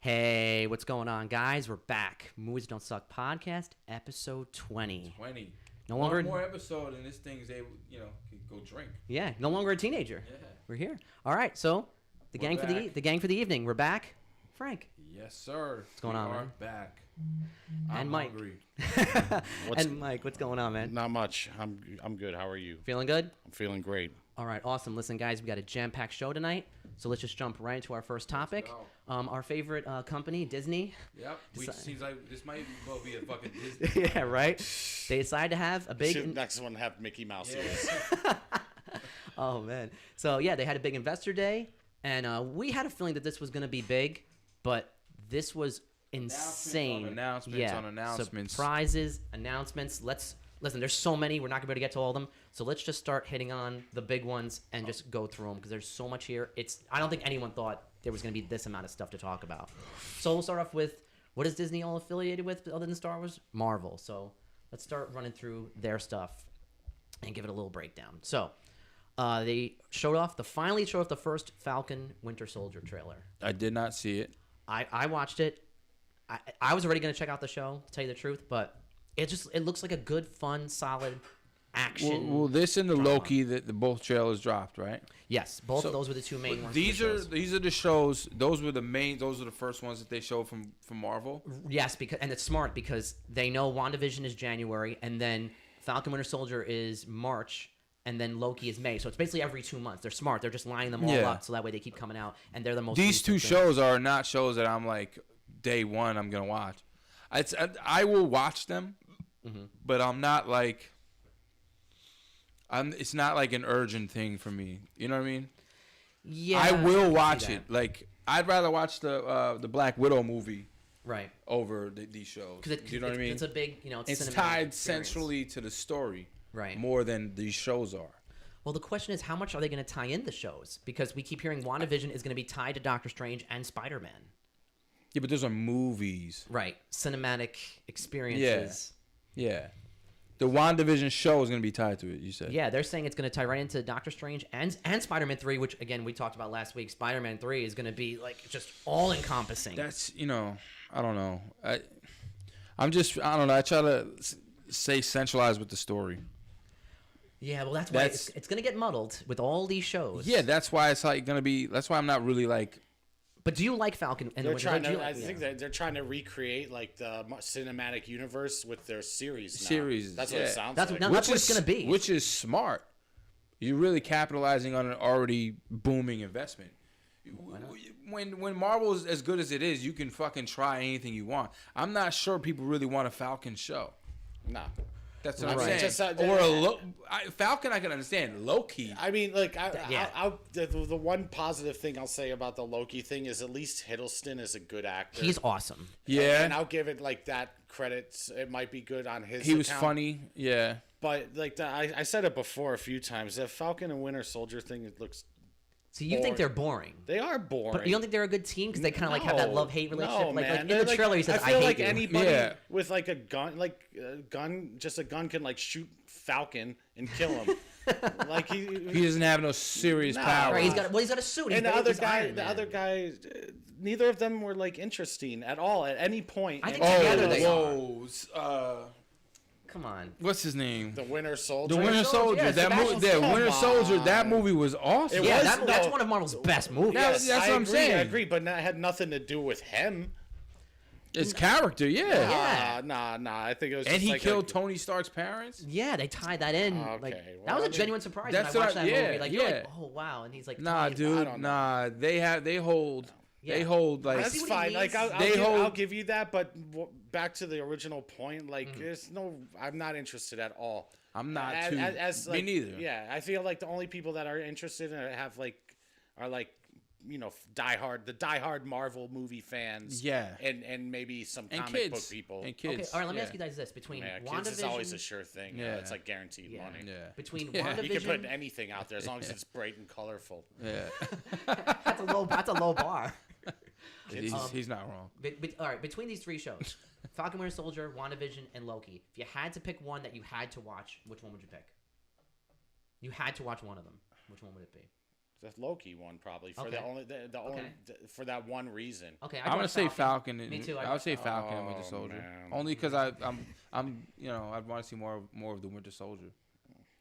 Hey, what's going on, guys? We're back. Movies Don't Suck podcast, episode 20. 20. No longer One more episode, and this thing's able, could go drink. Yeah, no longer a teenager. Yeah. We're here. All right, so the gang for the evening. We're back. Frank. Yes, sir. What's going on, man? Back. And Mike. Hungry. And Mike, what's going on, man? Not much. I'm good. How are you? Feeling good? I'm feeling great. All right, awesome. Listen, guys, we got a jam-packed show tonight, so let's just jump right into our first topic. Our favorite company, Disney. Yep. Seems like this might well be a fucking Disney. Yeah, right? They decided to have a big... Next one have Mickey Mouse. Yeah. Oh, man. So, yeah, they had a big investor day, and we had a feeling that this was going to be big, but this was insane. Announcements on announcements. Surprises, announcements. Listen, there's so many. We're not going to be able to get to all of them. So let's just start hitting on the big ones and just go through them because there's so much here. I don't think anyone thought there was going to be this amount of stuff to talk about. So we'll start off with, what is Disney all affiliated with other than Star Wars? Marvel. So let's start running through their stuff and give it a little breakdown. So they finally showed off the first Falcon Winter Soldier trailer. I did not see it. I watched it. I was already going to check out the show, to tell you the truth, but it looks like a good, fun, solid action. Well, this and the drama. Loki, the both trailers dropped, right? Yes, both of those were the two main ones. These are the shows. Those were the first ones that they showed from Marvel. Yes, and it's smart because they know WandaVision is January, and then Falcon Winter Soldier is March, and then Loki is May. So it's basically every 2 months. They're smart. They're just lining them all up so that way they keep coming out, and they're the most. These two shows are not shows that I'm like day one I'm gonna watch. I will watch them, but I'm not like. It's not like an urgent thing for me. You know what I mean? Yeah, I will watch it. Like I'd rather watch the Black Widow movie, right, over these shows. You know what I mean? It's a big, it's tied centrally to the story, right, more than these shows are. Well, the question is, how much are they going to tie in the shows? Because we keep hearing WandaVision is going to be tied to Doctor Strange and Spider-Man. Yeah, but those are movies, right? Cinematic experiences. Yeah. The WandaVision show is going to be tied to it, you said. Yeah, they're saying it's going to tie right into Doctor Strange and Spider-Man 3, which, again, we talked about last week. Spider-Man 3 is going to be, like, just all-encompassing. That's, I don't know. I don't know. I try to say centralized with the story. Yeah, well, that's why it's going to get muddled with all these shows. Yeah, that's why it's like going to be – that's why I'm not really, like – But do you like Falcon? And I think that they're trying to recreate like the cinematic universe with their series. That's what it sounds like. That's what it's going to be. Which is smart. You're really capitalizing on an already booming investment. When Marvel is as good as it is, you can fucking try anything you want. I'm not sure people really want a Falcon show. Nah. That's what I'm saying. Falcon, I can understand. Loki. I mean, like, the one positive thing I'll say about the Loki thing is at least Hiddleston is a good actor. He's awesome. Yeah. And I'll give it, like, that credit. It might be good on his He was funny. Yeah. But, like, I said it before a few times. The Falcon and Winter Soldier thing, it looks... So you think they're boring? They are boring. But you don't think they're a good team because they kind of like have that love-hate relationship? No, like man. In the trailer, he says, I feel like hate anybody with like a gun, just a gun can like shoot Falcon and kill him. Like he doesn't have no serious power. Right, he's got a suit. And the other guy, neither of them were like interesting at all at any point. I think together they are. Come on. What's his name? The Winter Soldier. The Winter Soldier. Yeah, Winter Soldier. That movie was awesome. That's one of Marvel's best movies. Yes, that's what I'm saying. I agree, but that had nothing to do with him. His character, yeah. Nah. I think it was. And just he like killed Tony Stark's parents. Yeah, they tied that in. That was a genuine surprise when I watched that movie. Like, you're like, oh wow, and he's like, nah, dude, nah. They hold. Yeah. They hold like that's fine. Like I'll give you that, but back to the original point. Like there's no, I'm not interested at all. I'm not me neither. Yeah, I feel like the only people that are interested and are diehard Marvel movie fans. Yeah, and maybe some comic book people and kids. Okay, all right. Let me ask you guys this: between WandaVision, kids is always a sure thing. Yeah, it's like guaranteed money. Yeah, between WandaVision, you can put anything out there as long as it's bright and colorful. Yeah, that's a low bar. He's not wrong. All right, between these three shows, Falcon Winter Soldier, WandaVision, and Loki, if you had to pick one that you had to watch, which one would you pick? You had to watch one of them. Which one would it be? The Loki one probably for Okay. only for that one reason. Okay, I'm gonna say Falcon. Me too. I would say Falcon and Winter Soldier. Man. Only because I'm I'd want to see more of the Winter Soldier.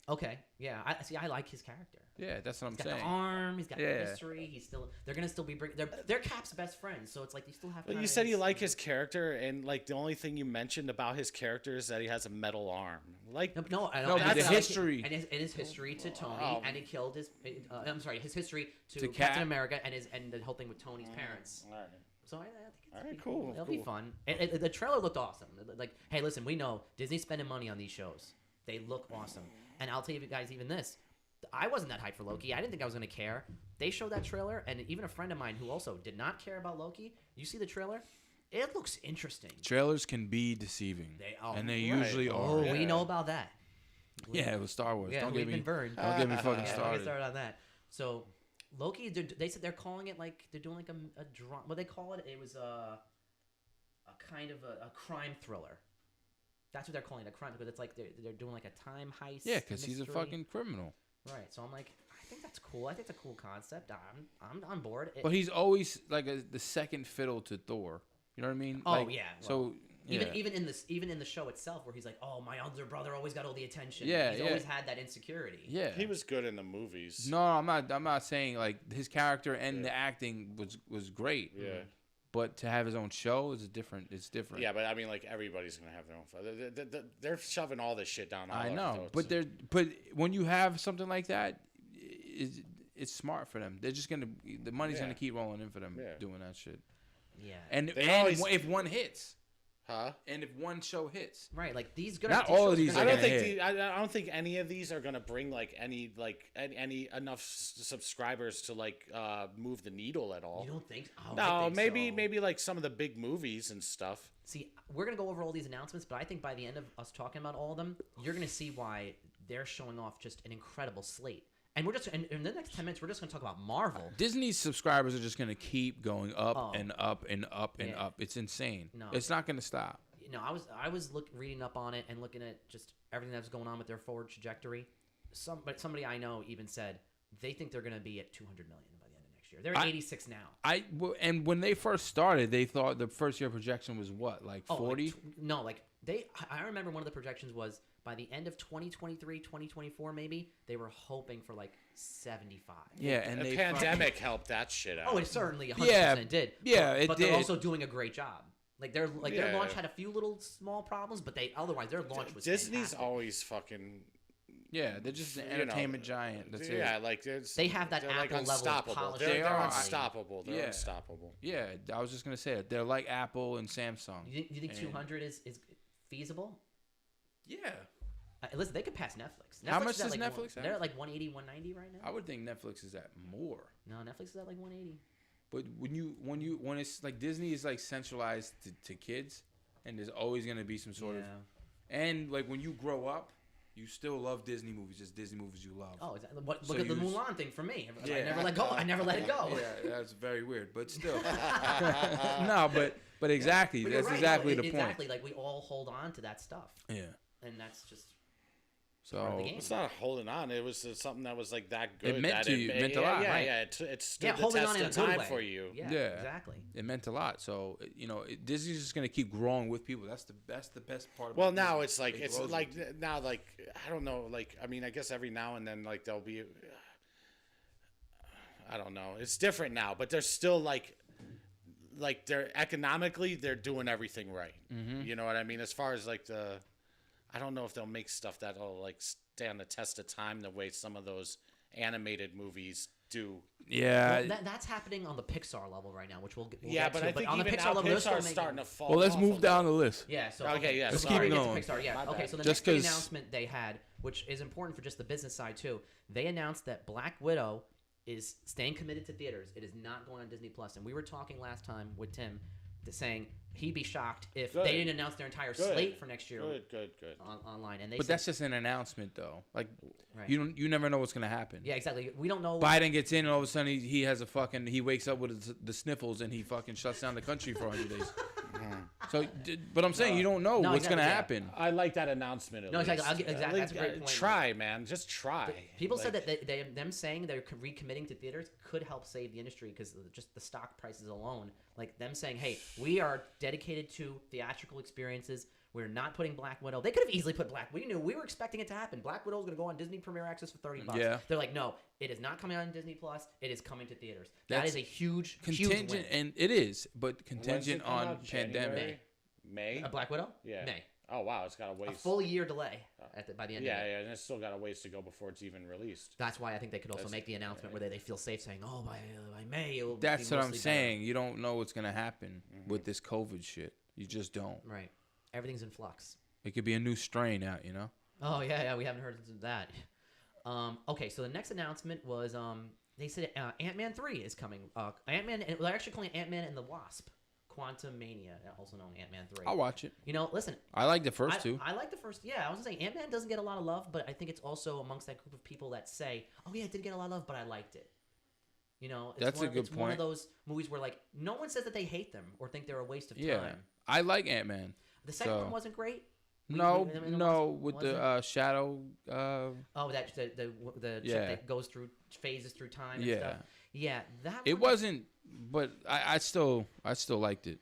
Okay, yeah. I like his character. Yeah, that's what I'm He's got saying. the arm. He's got the Yeah. history. They're gonna still be they're Cap's best friends. So it's like you still have. But you said you like his character, and like the only thing you mentioned about his character is that he has a metal arm. Like No, I No, don't. but the I like history. and his history to Tony, Oh. and he killed his. I'm sorry, his history to To Captain Cap. America, and the whole thing with Tony's parents. all right. So I think All right, it'll be cool, It'll be cool. fun. The trailer looked awesome. Like, hey, listen, we know Disney's spending money on these shows. They look awesome. And I'll tell you guys, even this, I wasn't that hyped for Loki. I didn't think I was going to care. They showed that trailer, and even a friend of mine who also did not care about Loki, you see the trailer? It looks interesting. Trailers can be deceiving, and they right. usually Oh, are. we know about that. Yeah, it was Star Wars. Yeah, Don't we've get me been burned. Don't get me fucking Yeah, don't get started. started on that. So, Loki, they said they're calling it like they're doing like a drama. What they call it? It was a kind of a crime thriller. That's what they're calling it, a crime, because it's like they're doing like a time heist. Yeah, because he's a mystery. fucking criminal. Right. So I'm like, I think that's cool. I think it's a cool concept. I'm on board. But he's always like the second fiddle to Thor. You know what I mean? Oh, like, yeah, So yeah. even in the show itself, where he's like, oh, my older brother always got all the attention. Yeah, He's yeah. always had that insecurity. Yeah. He was good in the movies. No, I'm not saying like his character and the acting was great. Yeah. But to have his own show is different. It's different. Yeah, but I mean, like everybody's gonna have their own. They're shoving all this shit down. I our know, throats. but when you have something like that, it's smart for them. They're just the money's gonna keep rolling in for them doing that shit. Yeah. And always- if one hits, huh? and if one show hits, Right. Like these good. Not all of these shows are I gonna don't gonna think hit. I don't think any of these are gonna bring any enough subscribers to move the needle at all. You don't think? Oh, I No, think maybe so. maybe like some of the big movies and stuff. See, we're gonna go over all these announcements, but I think by the end of us talking about all of them, you're gonna see why they're showing off just an incredible slate. And we're just in the next 10 minutes, we're just gonna talk about Marvel. Disney's subscribers are just gonna keep going up and up and up and Yeah. up. It's insane. No. It's not gonna stop. No, I was reading up on it and looking at just everything that's going on with their forward trajectory. Somebody I know even said they think they're gonna be at 200 million by the end of next year. They're at 86 now. And when they first started, they thought the first year projection was what, like 40? I remember one of the projections was by the end of 2023, 2024 maybe, they were hoping for like 75. Yeah, and The they pandemic helped that shit out. Oh, it certainly 100% did. Yeah, but, it but did. they're also doing a great job. Like their Yeah. launch had a few little small problems, but otherwise their launch was Disney's fantastic. always fucking. Yeah, they're just an You know, entertainment giant. That's Yeah, it. like They have that they're like Apple level of unstoppable. polish. They're They are. unstoppable. They're Yeah. unstoppable. Yeah, I was just gonna say it. They're like Apple and Samsung. You think And- 200 is feasible? Yeah, Listen, they could pass Netflix. How much is at does like Netflix have? They're at like 180, 190 right now. I would think Netflix is at more. No, Netflix is at like 180. But when it's like Disney is like centralized to kids, and there's always gonna be some sort of, and like when you grow up, you still love Disney movies, just Disney movies you love. Oh, exactly. Look So at the you- Mulan thing for me. I Yeah. never let go. I never let it go. Yeah, that's very weird, but still. No, but exactly, But you're that's right. exactly No, the point. Exactly. Like we all hold on to that stuff, Yeah. and that's just part of So the game. It's not holding on. It was something that was like that good. meant that to you. It meant a lot, Yeah, right. yeah. It stood yeah, the holding test on in a of good time way for you. Yeah, Yeah. exactly. it meant a lot. So Disney's just gonna keep growing with people. That's the best part. About Well, now Disney. it's like It grows with you. now like I don't know. Like I mean, I guess every now and then like there'll be. I don't know. It's different now, but they're still like they're economically they're doing everything right. Mm-hmm. You know what I mean? As far as like I don't know if they'll make stuff that'll like stand the test of time the way some of those animated movies do. Yeah. Well, that's happening on the Pixar level right now, which we'll But I think on the even Pixar now level, they're still Pixar's making. starting to fall. Well, let's off move a down the little. list. Yeah. So Okay, yeah, Let's sorry. keep going. Get to Pixar. Yeah. My Okay. bad. So the Just next big 'cause- announcement they had, which is important for just the business side too, they announced that Black Widow is staying committed to theaters. It is not going on Disney Plus. And we were talking last time with Tim, saying he'd be shocked if Good. they didn't announce their entire Good. slate for next year Good. online. And they But said, that's just an announcement, though. Like Right. you never know what's gonna happen. yeah, exactly. We don't know. Biden gets in, and all of a sudden he has he wakes up with the sniffles, and he fucking shuts down the country for 100 days. So, but I'm saying you don't know No, what's exactly, gonna yeah. happen. I like that announcement. At No, least. exactly. Exactly. That's a great point. Try, man. Just try. People said Like, that them saying they're recommitting to theaters could help save the industry because just the stock prices alone. Like them saying, "Hey, we are dedicated to theatrical experiences. We're not putting Black Widow." They could have easily put Black. We were expecting it to happen. Black Widow's going to go on Disney Premier Access for $30. Yeah. They're like, "No, it is not coming on Disney Plus. It is coming to theaters." That That's is a huge Contingent, win. and it is, but when's it contingent come on out? pandemic. January? May. A Black Widow? Yeah. May. Oh wow, it's got a ways. A full year delay by the end. Yeah, of it. yeah, and it's still got a ways to go before it's even released. That's why I think they could also make the announcement where they feel safe saying, "Oh, by May it'll." That's be what I'm mostly saying. You don't know what's gonna happen with this COVID shit. You just don't. better." Right. Everything's in flux. It could be a new strain out. You know. Oh yeah, we haven't heard of that. Okay, so the next announcement was they said Ant-Man 3 is coming. Ant-Man, they're actually calling it Ant-Man and the Wasp, Quantum Mania, also known as Ant-Man 3. I'll watch it. You know, listen, I like the first two. I like the first. Yeah, I was gonna say Ant-Man doesn't get a lot of love, but I think it's also amongst that group of people that say, "Oh yeah, it didn't get a lot of love, but I liked it." You know, That's a good It's one of point. those movies where like no one says that they hate them or think they're a waste of Yeah, time. I like Ant-Man. The second So- one wasn't great. No, Wasn't- with the shadow. Oh, that the Yeah. chick that goes through phases through time. And Yeah. stuff. Yeah, that. It one- wasn't, but I still liked it.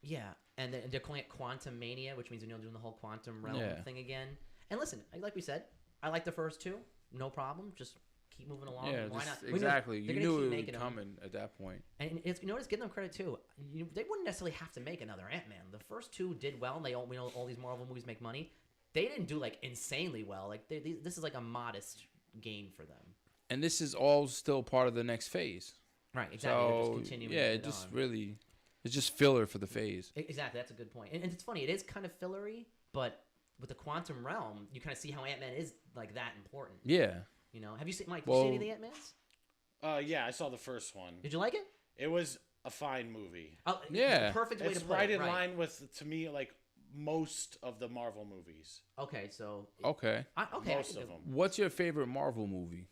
Yeah, and they're calling it Quantum Mania, which means doing the whole quantum realm Yeah. thing again. And listen, like we said, I like the first two, no problem. Just keep moving along. Yeah, Why just- not? exactly. They're You gonna knew keep it was making them. coming at that point. And it's, give them credit too. They wouldn't necessarily have to make another Ant-Man. The first two did well, and we know all these Marvel movies make money. They didn't do like insanely well. Like this is like a modest gain for them. And this is all still part of the next phase. Right. Exactly. They're just So continuing yeah, it it just on. really, it's just filler for the phase. Exactly, that's a good point. And it's funny, it is kind of fillery, but with the quantum realm, you kind of see how Ant-Man is like that important. Yeah. You know, have you seen Mike? Did you see any of the Ant-Mans? Yeah, I saw the first one. Did you like it? It was a fine movie. Oh, Yeah. perfect way It's to put right it. in line with, to me, like most of the Marvel movies. Okay, so Okay. Most of them. What's your favorite Marvel movie?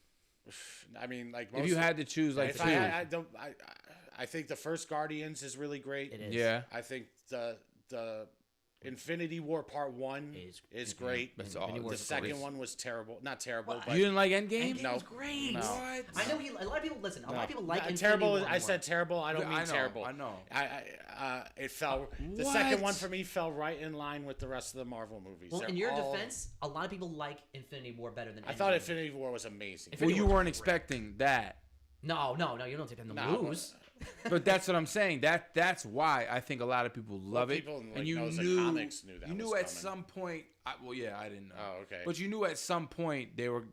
I mean, like If you had to choose like if two. I think the first Guardians is really great. It is. Yeah. I think the Infinity War Part 1 is great. That's Infinity all. War The is second great. one was terrible. Not terrible, What? but You didn't like Endgame? Endgame No. was great. No. What? I know a lot of people listen. A lot of people like Not Infinity terrible. War I more. said terrible. I don't I mean know, terrible. I know. It fell. The What? second one for me fell right in line with the rest of the Marvel movies. Well, They're in your all- defense, a lot of people like Infinity War better than. I thought Endgame. Infinity War was amazing. Well, Infinity you War weren't was great. expecting that. No, you don't take them to No. lose. But that's what I'm saying. That's why I think a lot of people love it. people, like, and you knows the knew, comics knew that you knew was at coming. some point. I didn't know. Oh, okay. But you knew at some point they were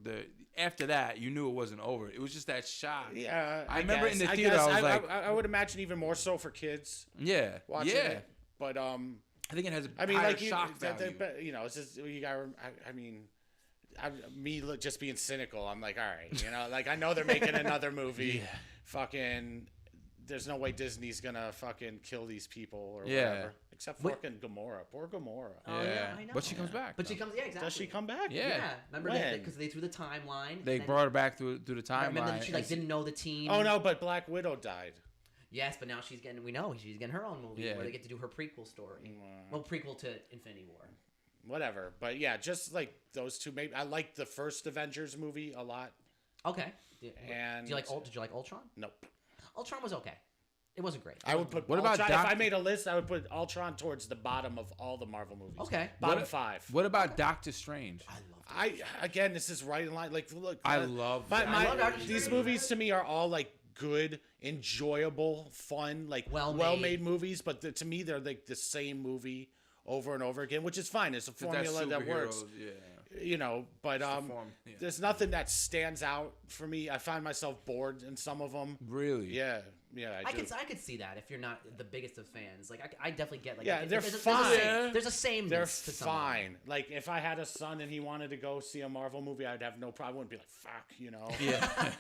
after that. You knew it wasn't over. It was just that shock. Yeah, I remember in the guess. theater, I was like, I would imagine even more so for kids yeah, watching yeah. it. But I think it has a I mean, higher like shock value. you know, it's just you got. I mean, just being cynical. I'm like, all right, you know, like I know they're making another movie. Yeah. Fucking, there's no way Disney's gonna fucking kill these people or Yeah. whatever. Except fucking Gamora. Poor Gamora. Oh, yeah, I know. But she comes back. But she though. comes. Yeah, exactly. Does she come back? Yeah. Yeah, remember When? because they threw the timeline. They and then- brought her back through the timeline. Remember that she like didn't know the team. Oh no, but Black Widow died. Yes, but now she's getting. We know she's getting her own movie Yeah. where they get to do her prequel story. Well, prequel to Infinity War. Whatever. But yeah, just like those two. Maybe I liked the first Avengers movie a lot. Okay. And Did you like Ultron? Nope. Ultron was okay. It wasn't great. I would put. What about Ultron, if I Doc- made a list, I would put Ultron towards the bottom of all the Marvel movies. Okay. Bottom 5. What about Doctor Strange? I love. Again, this is right in line. Like, look, I love that. I love Doctor these Strange. movies to me are all like good, enjoyable, fun, like Well-made. well-made movies. But to me, they're like the same movie over and over again, which is fine. It's a formula that works. Superheroes, yeah. You know, but yeah. there's nothing that stands out for me. I find myself bored in some of them. Really? Yeah, I do. I could see that if you're not the biggest of fans. Like I definitely get like Yeah, they're there's fine. There's a sameness They're to some of them. fine. Like if I had a son and he wanted to go see a Marvel movie, I'd have no problem. I wouldn't be like, fuck, you know. Yeah.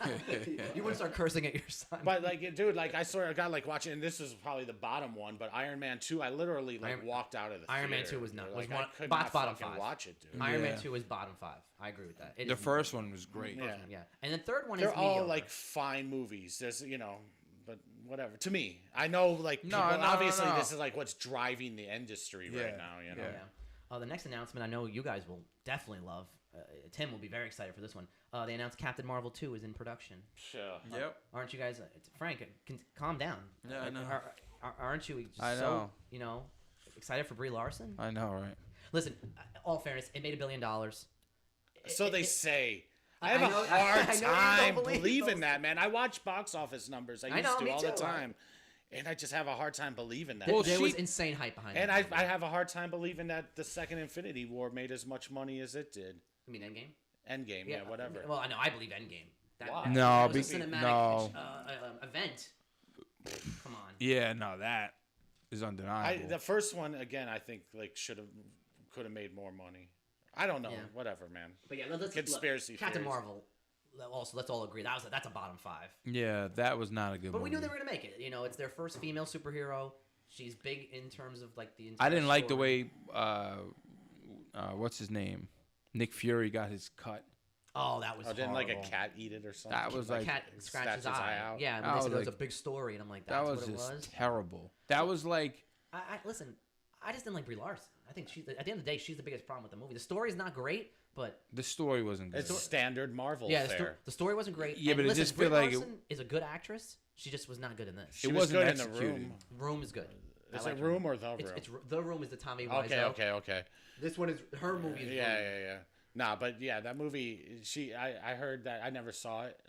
You wouldn't start cursing at your son. But like, dude, like I sort of got like watching, and this is probably the bottom one, but Iron Man 2, I literally like walked out of the Iron Man theater. 2 was not- Like, was one- I could bottom not fucking five. watch it, dude. Iron Yeah. Man 2 is bottom 5. I agree with that. It The is- first one was great. Yeah. yeah. And the third one They're is all mediocre. like fine movies. There's, but whatever. To me, I know like No, people, no, obviously no. this is like what's driving the industry right now. You know. Yeah. The next announcement I know you guys will definitely love. Tim will be very excited for this one. They announced Captain Marvel 2 is in production. Sure. Yep. Aren't you guys, Frank? Calm down. Yeah, I know. Aren't you just I so know. excited for Brie Larson? I know, right? Listen, all fairness, it made $1 billion. So they say. I I have know- a hard I know you don't time believe believing those. that, man. I watch box office numbers. I used know, to me all the too. time, and I just have a hard time believing that. Well, There was she- insane hype behind and it. I have a hard time believing that the second Infinity War made as much money as it did. I mean, Endgame? Endgame, yeah, whatever. Well, I know. I believe Endgame. Why? No, that was a cinematic no. event. Come on. Yeah, no, that is undeniable. The first one again, I think like could have made more money. I don't know. Yeah. Whatever, man. But yeah, let's Conspiracy Captain theories. Marvel. Also, let's all agree that's a bottom 5. Yeah, that was not a good But we movie. knew they were gonna make it. It's their first female superhero. She's big in terms of like the. I didn't entire like the story. way, what's his name? Nick Fury got his cut. Oh, that was. Oh, didn't like a horrible. cat eat it or something? That was The like, cat scratched his eye. out. Yeah, and That they was said it was a like- big story, and I'm like, that that's was what it just was. terrible. That was like, I listen. I just didn't like Brie Larson. I think she's at the end of the day, she's the biggest problem with the movie. The story's not great, but the story wasn't good. It's standard Marvel yeah, fare. the story wasn't great. Yeah, And but it listen, just Brie feel like it- Larson is a good actress. She just was not good in this. She It was wasn't good in the executed. room. Room is good. I Is like it her. Room or The Room? It's The Room is the Tommy Wiseau. Okay. This one is her movie. Is Yeah, Room. yeah. Nah, but yeah, that movie. I heard that. I never saw it.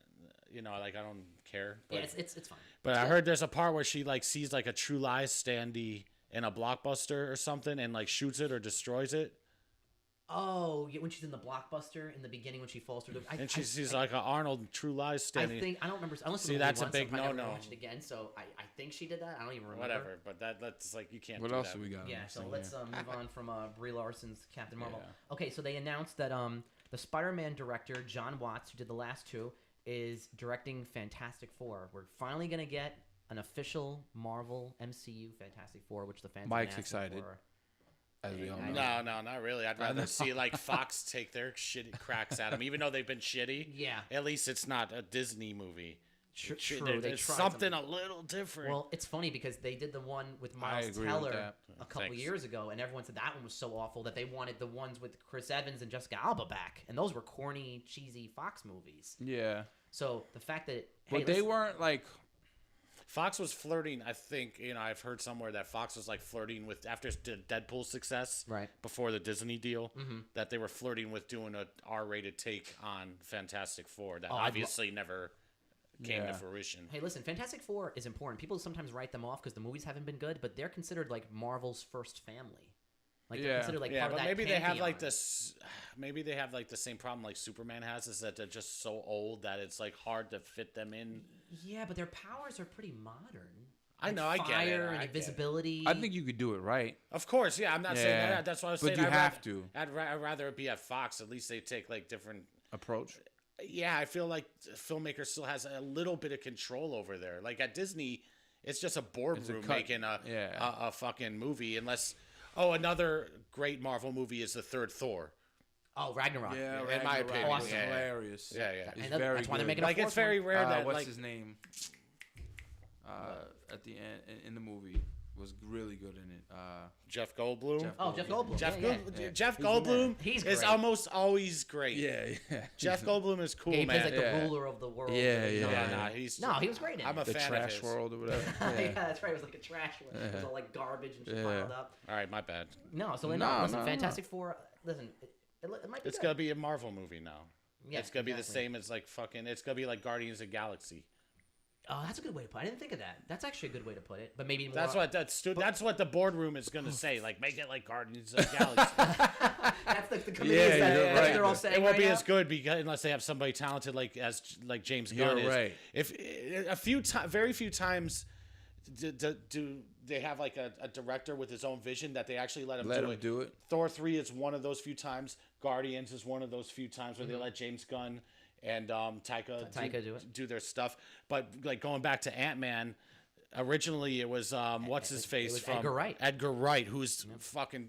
Like I don't care. But, Yeah, it's fine. but I heard there's a part where she like sees like a True Lies standee in a Blockbuster or something and like shoots it or destroys it. Oh, yeah, when she's in the Blockbuster in the beginning when she falls through the. And she sees like an Arnold True Lies I standee. think I don't remember. I listened See, to the movie that's a once, big so I never no-no. watched it again, so I think she did that. I don't even remember. Whatever, but that's like you can't. what do else that. do we got? Yeah, so let's move on from Brie Larson's Captain Marvel. Yeah. Okay, so they announced that the Spider-Man director John Watts, who did the last two, is directing Fantastic Four. We're finally gonna get an official Marvel MCU Fantastic Four, which the fans. Mike's have been asking excited. for. As we all I know. No, not really. I'd rather see like Fox take their shitty cracks at them, even though they've been shitty. Yeah. At least it's not a Disney movie. True, There's something a little different. Well, it's funny because they did the one with I Miles agree with Teller that. a couple Thanks. years ago, and everyone said that one was so awful that they wanted the ones with Chris Evans and Jessica Alba back, and those were corny, cheesy Fox movies. Yeah. So the fact that But they weren't like, Fox was flirting. I think I've heard somewhere that Fox was like flirting with after Deadpool's success, Right. before the Disney deal, that they were flirting with doing a R-rated take on Fantastic Four. That I'd obviously never came to Yeah. fruition. Hey, listen, Fantastic Four is important. People sometimes write them off because the movies haven't been good, but they're considered like Marvel's first family. Like they're Yeah. considered like Yeah, part of but that maybe they have like pantheon. this. Maybe they have like the same problem like Superman has, is that they're just so old that it's like hard to fit them in. Yeah, but their powers are pretty modern. I know, I get it, Fire and I get it. invisibility. I think you could do it right. Of course, yeah. I'm not saying Yeah, that. That's what I was but saying. you I'd have rather, to. I'd rather it be at Fox. At least they take like different. Approach. Yeah, I feel like the filmmaker still has a little bit of control over there. Like at Disney, it's just a boardroom cut. making Yeah. a fucking movie. Unless, another great Marvel movie is the third Thor. Oh, Ragnarok. Yeah, in my Ragnarok opinion, was yeah. hilarious. Yeah, yeah. It's And very that's why they're good. making a Like it's fourth very one. rare that what's like his name? At the end in the movie was really good in it. Jeff Goldblum. Jeff Goldblum. Jeff, yeah, Gold- yeah. Jeff He's in there. Goldblum He's is great. almost always great. Yeah. Jeff Goldblum is cool, Yeah, he plays man. like the Yeah. ruler of the world. Yeah, You know, yeah. Nah, he's No, he was great in I'm it. a The fan of trash his. world or whatever. Yeah, that's right. It was like a trash one. It was all like garbage and shit Yeah. piled up. All right, my bad. No, so No, listen, no, Fantastic Four. Listen, it might be. It's good. gonna be a Marvel movie now. Yeah, it's gonna be the exactly. same as like fucking. It's gonna be like Guardians of the Galaxy. Oh, that's a good way to put it. I didn't think of that. That's actually a good way to put it. But maybe more. That's what the boardroom is gonna say. Like make it like Guardians of the Galaxy. That's like the Yeah, comedians that you're that's what right. they're all saying. It won't right be now. as good because unless they have somebody talented like James Gunn You're is. right. If very few times do they have like a director with his own vision that they actually let him do it. Thor 3 is one of those few times. Guardians is one of those few times where they let James Gunn and Taika do their stuff. But like going back to Ant-Man, originally it was what's his face was from Edgar Wright. Edgar Wright, who's fucking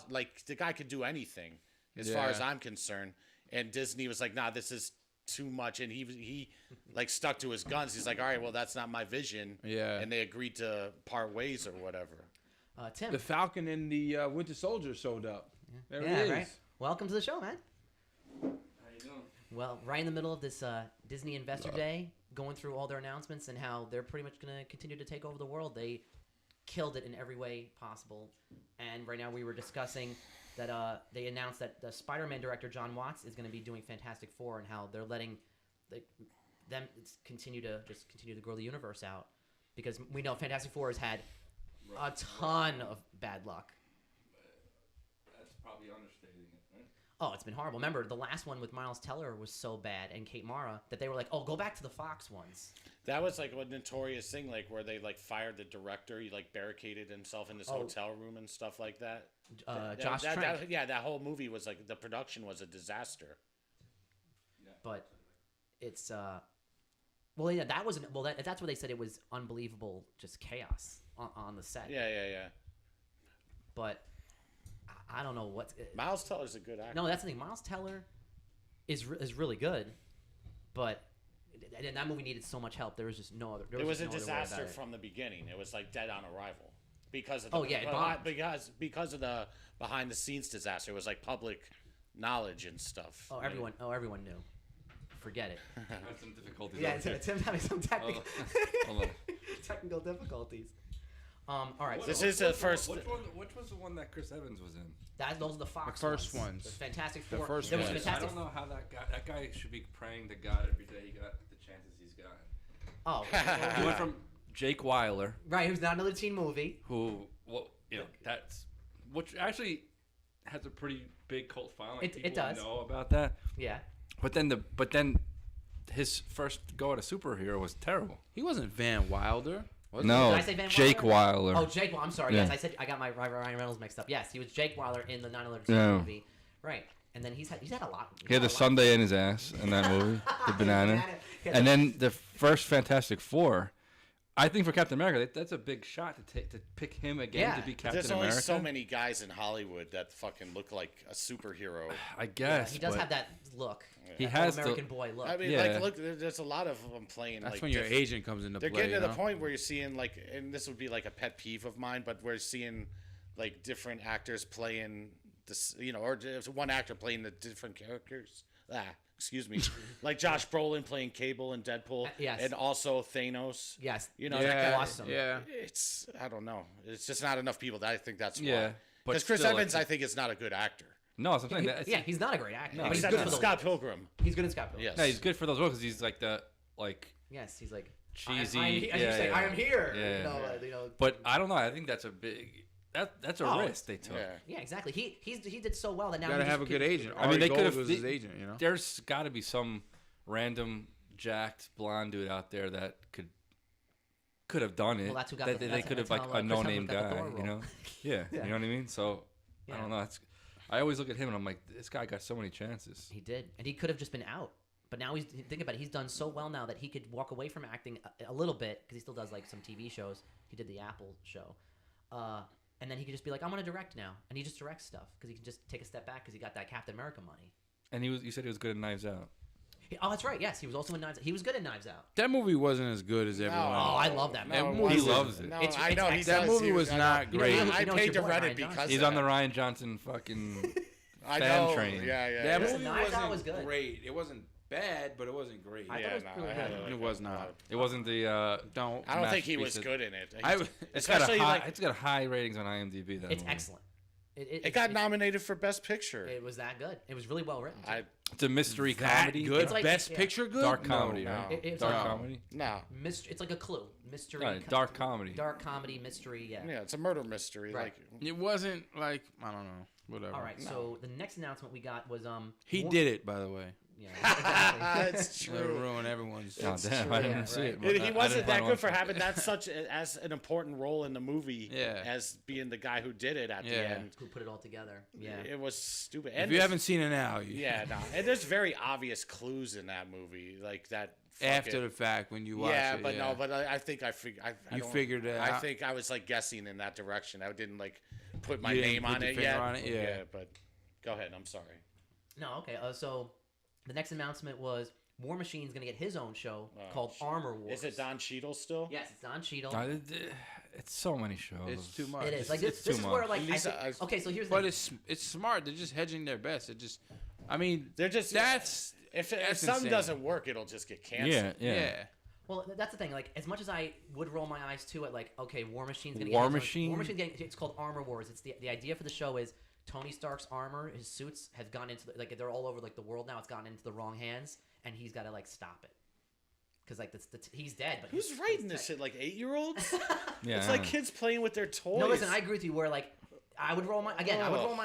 like the guy could do anything as far Yeah. as I'm concerned. And Disney was like, nah, this is too much, and he like stuck to his guns. He's like, all right, well, that's not my vision. Yeah. And they agreed to part ways or whatever. Tim. The Falcon and the Winter Soldier showed up. There he is. Right. Welcome to the show, man. How you doing? Well, right in the middle of this Disney Investor Day, going through all their announcements and how they're pretty much going to continue to take over the world. They killed it in every way possible. And right now we were discussing that they announced that the Spider-Man director, John Watts, is going to be doing Fantastic Four and how they're letting them continue to grow the universe out. Because we know Fantastic Four has had a ton of bad luck. That's probably understating it, right? Oh, it's been horrible. Remember, the last one with Miles Teller was so bad, and Kate Mara, that they were like, oh, go back to the Fox ones. That was like a notorious thing, like where they like fired the director. He like barricaded himself in this hotel room and stuff like that. Josh Trank. That whole movie was like, the production was a disaster. Yeah. But it's, well, yeah, that wasn't, well, that's what they said. It was unbelievable, just chaos on the set. Yeah. But I don't know what's... Miles Teller's a good actor. No, that's the thing. Miles Teller is really good, but that movie needed so much help. There was just no other... It was a disaster from the beginning. It was like dead on arrival. Because of the, because of the behind the scenes disaster. It was like public knowledge and stuff. Everyone knew. Forget it. I had some difficulties. Yeah, Tim's having some technical Hold on. technical difficulties. All right. This is the first. Which was the one that Chris Evans was in? Those are the Fox. The first ones. ones. The Fantastic The Four. first There was ones. I Fantastic. don't know how that guy should be praying to God every day. He got the chances he's gotten. Oh, He went from Jake Weiler, right. Who's not another teen movie? who, well, you know, that's which actually has a pretty big cult following. It People does. know about that. Yeah. But then his first go at a superhero was terrible. He wasn't Van Wilder. Was No, Did I say Van Jake Wilder? Weiler. Oh, Jake. Well, I'm sorry. Yeah. Yes, I said I got my Ryan Reynolds mixed up. Yes, he was Jake Weiler in the 9/11 Yeah. movie. Right. And then he's had a lot. He had the Sunday in his ass in that movie, the banana. And then the first Fantastic Four, I think for Captain America, that's a big shot to pick him again to be Captain There's only America. so many guys in Hollywood that fucking look like a superhero. I guess. he does but have that look. He that has American boy look. I mean, Yeah. like, look, there's a lot of them playing. That's like, when your agent comes into They're play. getting to you the know? point where you're seeing like, and this would be like a pet peeve of mine, but we're seeing like different actors playing this, you know, or there's one actor playing the different characters. Excuse me, like Josh Brolin playing Cable in Deadpool, yes. and also Thanos. Yes. You know, Yeah, awesome. yeah. it's, I don't know, it's just not enough people. That I think that's Yeah, why. but Because Chris still, Evans, like- I think, is not a good actor. No, I'm saying that. Yeah, he's not a great actor. No, but he's he's good Except for the Scott Pilgrim. He's good in Scott Pilgrim. Yes. No, he's good for those roles because he's like the Yes, he's like cheesy. as you say, I am here. Yeah, You know, yeah. you know. But I don't know. I think that's a big. That's a risk they took. Yeah. Yeah, exactly. He did so well that now You gotta he have a just good could- agent. I mean, they Ari could Gold have. was his agent, you know. There's got to be some random jacked blonde dude out there that could have done it. Well, that's who got That the- they that's- could have that's like how, a Chris no-name Evans got the guy, Thor you role. know? Yeah, Yeah. you know what I mean. So Yeah. I don't know. I always look at him and I'm like, this guy got so many chances. He did, and he could have just been out. But now think about it. He's done so well now that he could walk away from acting a little bit because he still does like some TV shows. He did the Apple show, and then he could just be like, "I'm gonna direct now," and he just directs stuff because he can just take a step back because he got that Captain America money. And you said he was good at Knives Out. Oh, that's right. Yes, he was also in Knives Out. He was good at Knives Out. That movie wasn't as good as everyone. Oh, I love that movie. That it movie wasn't. He loves it. No, It's I know he excellent. That does. movie He was I know. not You know, great. you I know it's paid your to boy, Reddit Ryan because Johnson. He's of on the that. Ryan Johnson fucking I fan know. train. Yeah. That Yeah. movie Knives Out wasn't was good. great. It wasn't bad, but it wasn't great. I thought it was pretty good. It was not. It wasn't the. Don't. I don't think he was masterpiece good in it. It's got Especially like it's got high ratings on IMDb. That It's movie. excellent. it got nominated for Best Picture. It was that good. It was really well written. It's a mystery that comedy. good. It's like- Best yeah. picture good. Dark No, comedy, no. right? It's Dark like- comedy. No. It's like a clue. Mystery. Right, dark comedy. Dark comedy, mystery. Yeah. Yeah, it's a murder mystery. Right. Like It wasn't like I don't know. Whatever. All right. So the next announcement we got was He War- did it, by the way. Yeah. Exactly. it's It'll true. ruin everyone's. Oh, damn, I didn't Yeah, see right. it. but He I wasn't didn't that plan good for on- having that such as an important role in the movie. Yeah. As being the guy who did it at the Yeah. end. Who put it all together? Yeah. It was stupid. If And you there's- haven't seen it now, you, Yeah, no. And there's very obvious clues in that movie, like that. after the fact when you watch yeah, it. but yeah. no, but I think I You figured it I out? think I was like guessing in that direction. I didn't like put my You didn't name put on your it finger yet. on it? Yeah. but go ahead. I'm sorry. No. Okay. So the next announcement was War Machine's gonna get his own show called Armor Wars. Is it Don Cheadle still? Yes, it's Don Cheadle. It's so many shows. It's too much. It is. Like It's this too is where much. like okay, so here's the But it's smart. They're just hedging their bets. It just, I mean, They're just if something insane. doesn't work, it'll just get canceled. Yeah. Well, that's the thing. Like, as much as I would roll my eyes too at like, okay, War Machine's gonna War get Machine? War Machine. It's called Armor Wars. It's the idea for the show is Tony Stark's armor, his suits have gone into like they're all over like the world now. It's gotten into the wrong hands, and he's got to like stop it. Because like he's dead. But Who's writing this shit? Like 8-year-olds? Yeah. It's like kids playing with their toys. No, listen, I agree with you. Where like I would roll my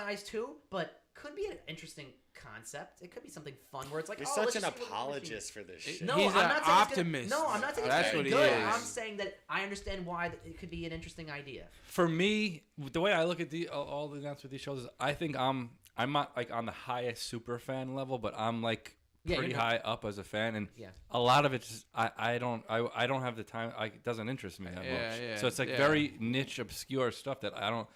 eyes too, but could be an interesting concept. It could be something fun where it's like You're let's such an just see what War Machine- apologist for this shit. No, He's I'm an not saying it's gonna- optimist. No, I'm not saying That's it's what he good. is. I'm saying that I understand why it could be an interesting idea. For me, the way I look at all the announcements with these shows is, I think I'm not like on the highest super fan level, but I'm like pretty high up as a fan, and a lot of it's I don't have the time. It doesn't interest me that much. So it's like very niche, obscure stuff that I don't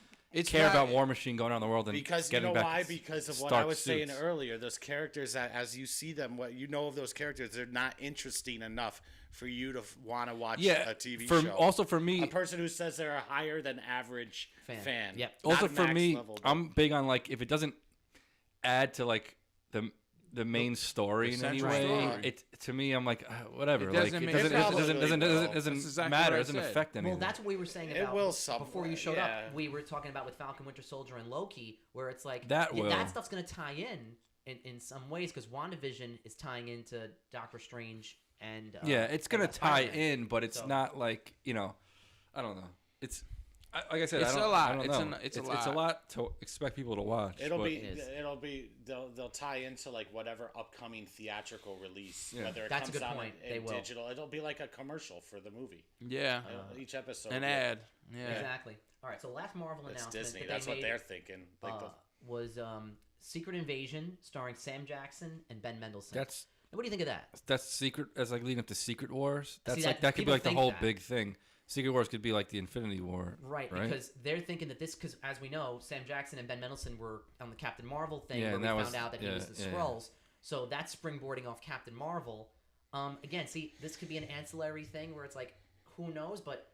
care about. War Machine going around the world and because you getting know back why? to Because of what Stark I was saying suits. earlier. Those characters that, as you see them, what you know of those characters, they're not interesting enough for you to want to watch a TV show. Also for me, a person who says they're a higher than average fan. Yep. Not also for max me, level, but- I'm big on like if it doesn't add to like the main story in any central way. story. It to me, I'm like whatever. It like doesn't it make doesn't sense. doesn't That's exactly matter. what I Doesn't said. affect anything. Well, that's what we were saying It about will before you showed yeah. up. We were talking about with Falcon, Winter Soldier, and Loki, where it's like That will. that stuff's going to tie in some ways because WandaVision is tying into Doctor Strange and it's gonna and tie Spider-Man. in, but it's So- not like I don't know. It's like I said, It's I don't, a lot. I don't It's know. it's a It's a lot. lot to expect people to watch. It'll but- be they'll tie into like whatever upcoming theatrical release, Yeah. whether it That's a comes good out point. in They will. digital. It'll be like a commercial for the movie. Yeah. Each episode. An will- ad. Yeah. Exactly. All right. So the last Marvel It's announcement Disney. that That's they what made, they're thinking. Like was Secret Invasion starring Sam Jackson and Ben Mendelsohn. That's What do you think of that? that's secret as like leading up to Secret Wars. That's See, like that- that could be people like the think whole that. big thing. Secret Wars could be like the Infinity War, Right, because they're thinking that because as we know, Sam Jackson and Ben Mendelsohn were on the Captain Marvel thing Yeah, where and we that found was- out that he was the yeah. Skrulls. So that's springboarding off Captain Marvel. Again, see, this could be an ancillary thing where it's like, who knows? But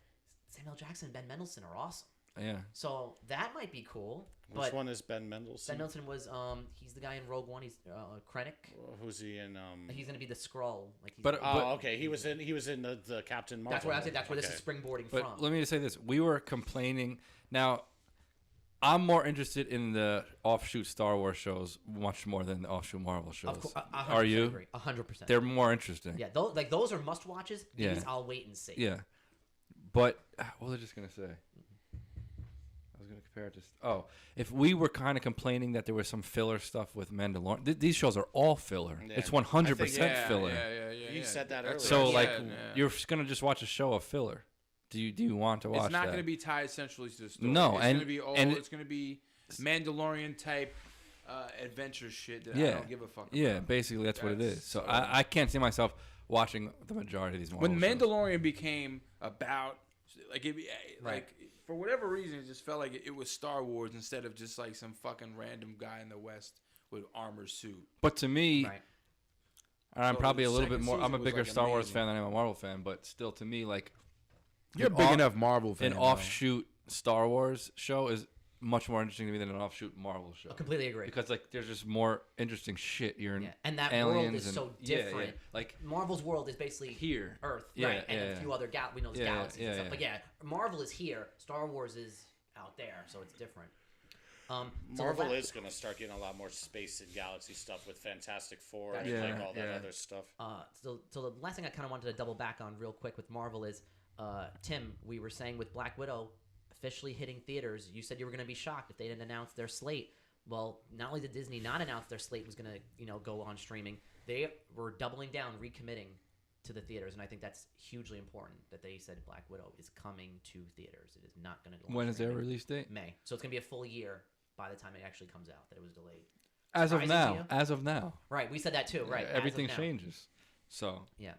Samuel Jackson and Ben Mendelsohn are awesome. Yeah. So that might be cool. which But one is Ben Mendelsohn? Ben Mendelsohn was he's the guy in Rogue One. He's Krennic. Who's he in? He's gonna be the Skrull. Like he's, But okay. He was in the Captain Marvel. that's what I said. That's where this Okay. is springboarding But from. let me just say this: we were complaining. Now, I'm more interested in the offshoot Star Wars shows much more than the offshoot Marvel shows. Of course, Are you? 100%. They're more interesting. Yeah, those are must watches. Yeah. These I'll wait and see. Yeah. But what was I just gonna say? I was gonna compare it to. If we were kind of complaining that there was some filler stuff with Mandalorian, these shows are all filler. Yeah. It's 100% Yeah, filler. Yeah. You said that That's earlier. what So I like, said, you're gonna just watch a show of filler. Do you want to watch it's not that? going to be tied centrally to the story. No, it's and- going to be and it's going to be Mandalorian type adventure shit that I Yeah. don't give a fuck about. Yeah, basically that's what it is. So I can't see myself watching the majority of these Marvel When shows. Mandalorian became about like it, Right. like for whatever reason, it just felt like it was Star Wars instead of just like some fucking random guy in the West with armor suit. But to me, Right. and I'm So probably a the little bit second more. I'm a season was, bigger like, Star Wars amazing. fan than I'm a Marvel fan. But still, to me, like You're a an big off- enough Marvel fan. an offshoot Star Wars show is much more interesting to me than an offshoot Marvel show. I completely agree. Because like there's just more interesting shit. You're in Yeah, and that world aliens is and- so yeah, yeah. different. Like Marvel's world is basically here, Earth, Yeah, right? And yeah, a few other we know there's Yeah, galaxies yeah, and stuff. yeah. But yeah, Marvel is here. Star Wars is out there, so it's different. So Marvel the la- is going to start getting a lot more space and galaxy stuff with Fantastic Four and Yeah, like all that yeah. other stuff. So the last thing I kind of wanted to double back on real quick with Marvel is, Tim, we were saying with Black Widow officially hitting theaters, you said you were going to be shocked if they didn't announce their slate. Well, not only did Disney not announce their slate was going to, go on streaming, they were doubling down, recommitting to the theaters, and I think that's hugely important that they said Black Widow is coming to theaters. It is not going to go on when is their streaming. release date? May. So it's going to be a full year by the time it actually comes out that it was delayed. As of Surprising to now. you? As of now. Right, we said that too, right. as of Everything now. changes. So Yeah.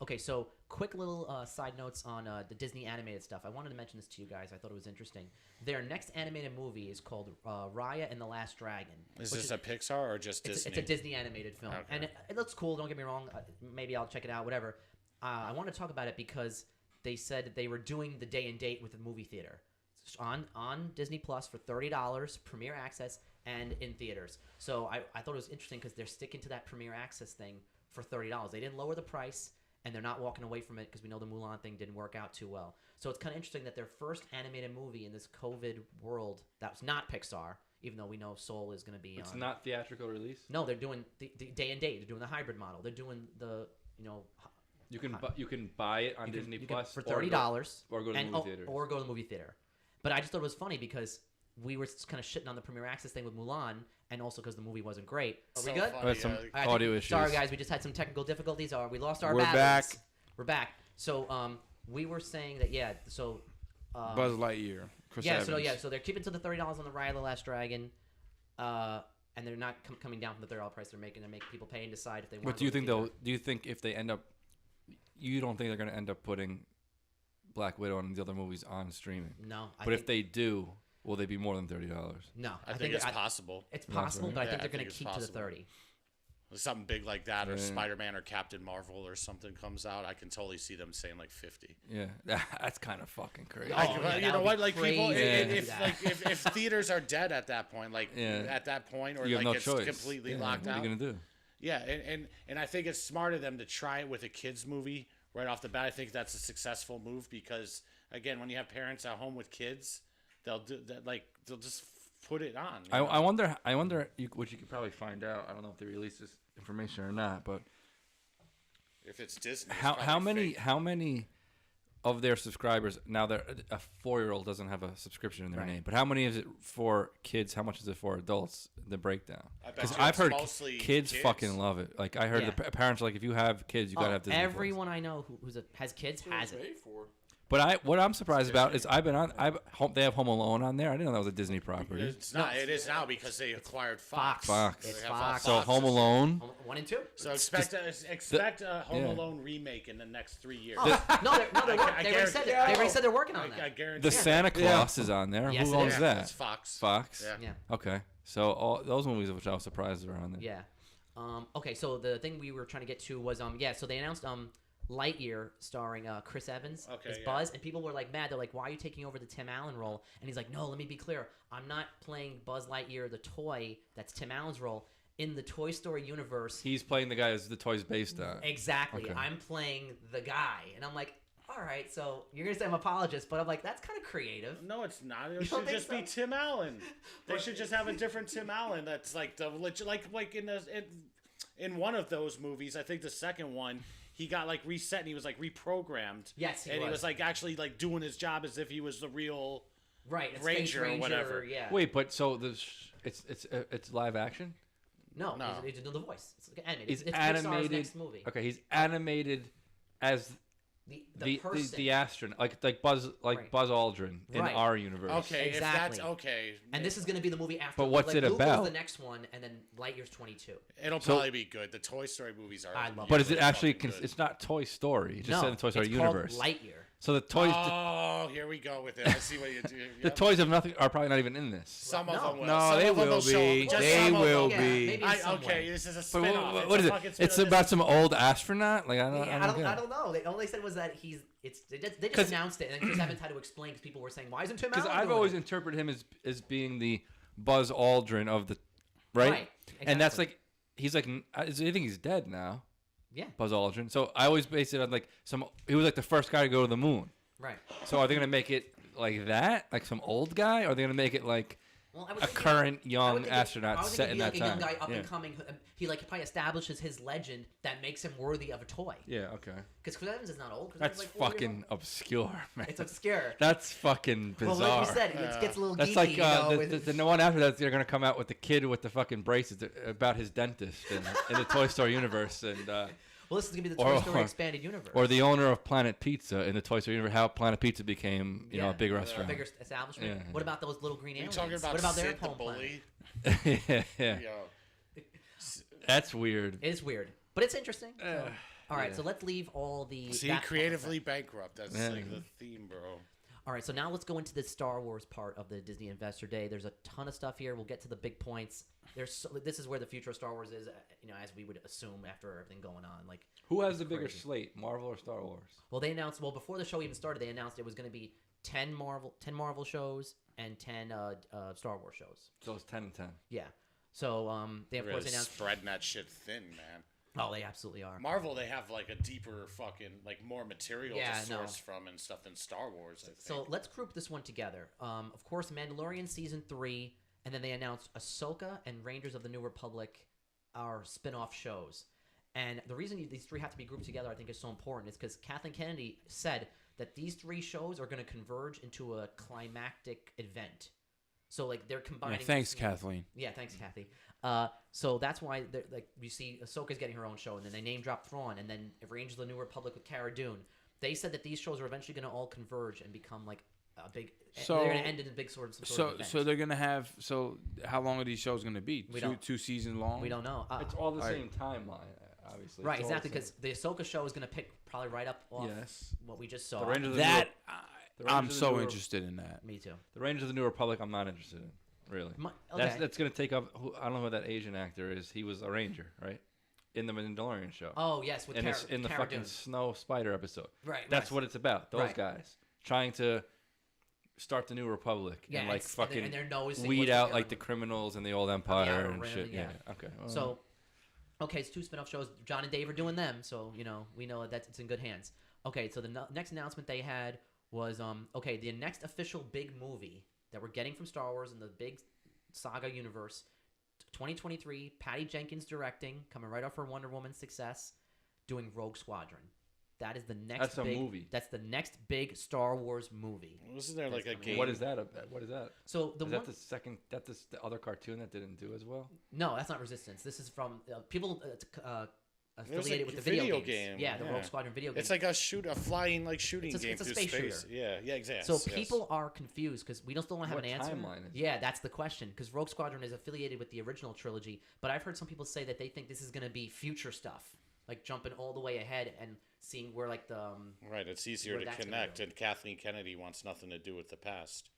Okay, so quick little side notes on the Disney animated stuff. I wanted to mention this to you guys. I thought it was interesting. Their next animated movie is called Raya and the Last Dragon. Is this a Pixar or just Disney? It's a Disney animated film. Okay. And it looks cool. Don't get me wrong. Maybe I'll check it out, whatever. I want to talk about it because they said that they were doing the day and date with the movie theater. On Disney Plus for $30, premiere access, and in theaters. So I thought it was interesting because they're sticking to that premiere access thing for $30. They didn't lower the price, and they're not walking away from it because we know the Mulan thing didn't work out too well. So it's kind of interesting that their first animated movie in this COVID world that was not Pixar, even though we know Soul is going to be It's not theatrical release? No, they're doing the day and date. They're doing the hybrid model. They're doing the, You can buy it on Disney Plus for $30 or go to the movie theater. Or go to the movie theater. But I just thought it was funny because we were kind of shitting on the premiere access thing with Mulan, and also because the movie wasn't great. Are we good? We had some audio issues. Sorry, guys, we just had some technical difficulties. We lost our We're batteries. back. We're back. So we were saying that Buzz Lightyear. Chris Evans. So they're keeping to the $30 on the Raya the Last Dragon, and they're not coming down from the $30 price they're making. They're making people pay and decide if they want. But do you think if they end up, you don't think they're going to end up putting Black Widow and the other movies on streaming? No. But if they do, will they be more than $30? No, I think it's possible. It's possible, right. but I think they're going to keep to the 30. Something big like that, or Spider-Man or Captain Marvel or something comes out, I can totally see them saying like 50. Yeah, that's kind of fucking crazy. You know what? Like people, if if theaters are dead at that point, at that point, or you have like no it's choice. completely locked out. What are you gonna do? Yeah, and I think it's smart of them to try it with a kids movie right off the bat. I think that's a successful move because again, when you have parents at home with kids, they'll do that. Like they'll just put it on. I wonder which you could probably find out. I don't know if they release this information or not, but if it's Disney, how many of their subscribers now? A 4-year-old doesn't have a subscription in their name, but how many is it for kids? How much is it for adults? The breakdown, because I've heard kids fucking love it. Like I heard the parents are like, if you have kids, you gotta have Disney everyone Plus. I know who has kids has it. But what I'm surprised about is they have Home Alone on there. I didn't know that was a Disney property. It's not. It is now because they acquired Fox. It's Fox. So Home Alone. 1 and 2. So expect a Home Alone remake in the next 3 years. They already said they're working on that. I guarantee. The Santa Claus is on there. Yes, Who owns that? It's Fox. Fox. Yeah. Okay. So all those movies, which I was surprised are on there. Yeah. Okay. So the thing we were trying to get to was So they announced Lightyear starring Chris Evans as Buzz, and people were like mad. They're like, "Why are you taking over the Tim Allen role?" And he's like, "No, let me be clear. I'm not playing Buzz Lightyear, the toy. That's Tim Allen's role in the Toy Story universe. He's playing the guy as the toy's based on. Exactly. Okay. I'm playing the guy." And I'm like, "All right, so you're gonna say I'm apologist, but I'm like, that's kind of creative." No, it's not. It should just be Tim Allen. They should just have a different Tim Allen. That's like in one of those movies. I think the second one. He got like reset and he was like reprogrammed. Yes, he was like actually like doing his job as if he was the real Ranger or whatever. Yeah. Wait, but so it's live action? No. It's the voice. It's like animated. He's it's animated. Pixar's next movie. Okay, he's animated as the astronaut, like Buzz Aldrin in our universe. Okay, exactly. If that's okay. And this is going to be the movie after. But what's it Luke about? Was the next one, and then Lightyear's 22. It'll probably be good. The Toy Story movies are. I love But is it actually? It's not Toy Story. It just said the Toy Story universe. Called Lightyear. So the toys. Oh, here we go with it. I see what you do. The toys of nothing are probably not even in this. Some of them will. No, they will be. They will be. Okay, this is a spin-off. What is it? It's about some old astronaut. Like I don't know. All they said was that they just announced it, and then Chris Evans had to explain because people were saying, "Why isn't Tim Allen?" Because I've always interpreted him as being the Buzz Aldrin of the right, exactly. And that's like he's like I think he's dead now. Yeah, Buzz Aldrin. So I always base it on like he was like the first guy to go to the moon. Right. So are they gonna make it like that, like some old guy, or are they gonna make it like a current young astronaut set in that time? A young guy up and coming. He probably establishes his legend that makes him worthy of a toy. Yeah. Okay. Because Chris Evans is not old. That's fucking obscure, man. It's obscure. That's fucking bizarre. Well, like you said, it gets a little That's geeky. Like the one after that, they're gonna come out with the kid with the fucking braces about his dentist in the Toy Story universe, and well, this is gonna be the Toy Story expanded universe. Or the owner of Planet Pizza in the Toy Story universe, how Planet Pizza became, a big restaurant, a bigger establishment. Yeah. What about those little green aliens? Talking about what about Sid their the home bully? Yeah. That's weird. It is weird, but it's interesting. So. All right, so let's leave all the... See, creatively bankrupt. That's like the theme, bro. All right, so now let's go into the Star Wars part of the Disney Investor Day. There's a ton of stuff here. We'll get to the big points. This is where the future of Star Wars is, as we would assume after everything going on. Like, who has the bigger slate, Marvel or Star Wars? Well, they announced. Well, before the show even started, they announced it was going to be 10 Marvel shows and 10 Star Wars shows. So it's 10 and 10. Yeah. So they of course announced spreading that shit thin, man. Oh, they absolutely are. Marvel, they have like a deeper fucking more material to source from and stuff than Star Wars. I think. So let's group this one together. Of course, Mandalorian season 3, and then they announced Ahsoka and Rangers of the New Republic are spin-off shows. And the reason these three have to be grouped together, I think, is so important, is because Kathleen Kennedy said that these 3 shows are going to converge into a climactic event. So like they're combining. Yeah, thanks, Kathleen. Yeah, thanks, Kathy. So that's why you see Ahsoka's getting her own show, and then they name drop Thrawn, and then Rangers of the New Republic with Cara Dune. They said that these shows are eventually going to all converge and become like a big. So they're going to end in a big sort of event. So they're going to have. So how long are these shows going to be? Two seasons long. We don't know. It's all the same timeline, obviously. Right, exactly, because the Ahsoka show is going to pick probably right up off what we just saw. I'm so interested in that. Me too. The Rangers of the New Republic, I'm not interested in. Really. Okay. That's going to take up. I don't know who that Asian actor is. He was a ranger, right? In the Mandalorian show. Oh yes, with in the fucking Dune. Snow Spider episode. Right. That's what it's about. Those guys trying to start the New Republic and like fucking weed out like the criminals and the old empire and shit. Yeah. Okay. Well, so, it's 2 spin-off shows. John and Dave are doing them, so we know that it's in good hands. Okay, so the next announcement they had was the next official big movie that we're getting from Star Wars in the big saga universe, 2023, Patty Jenkins directing, coming right off her Wonder Woman success, doing Rogue Squadron. That is the next movie. That's the next big Star Wars movie. Wasn't there like a game? What is that about? What is that? So that the second? That's the other cartoon that didn't do as well? No, that's not Resistance. This is from people affiliated with the video game. Yeah, the Rogue Squadron video game. It's like a flying shooting game it's a through space space. shooter. Yeah, exactly. So people are confused because we still don't have an answer. Timeline is yeah, that's the question. Because Rogue Squadron is affiliated with the original trilogy, but I've heard some people say that they think this is going to be future stuff, like jumping all the way ahead and seeing where like the right. It's easier to connect, and Kathleen Kennedy wants nothing to do with the past.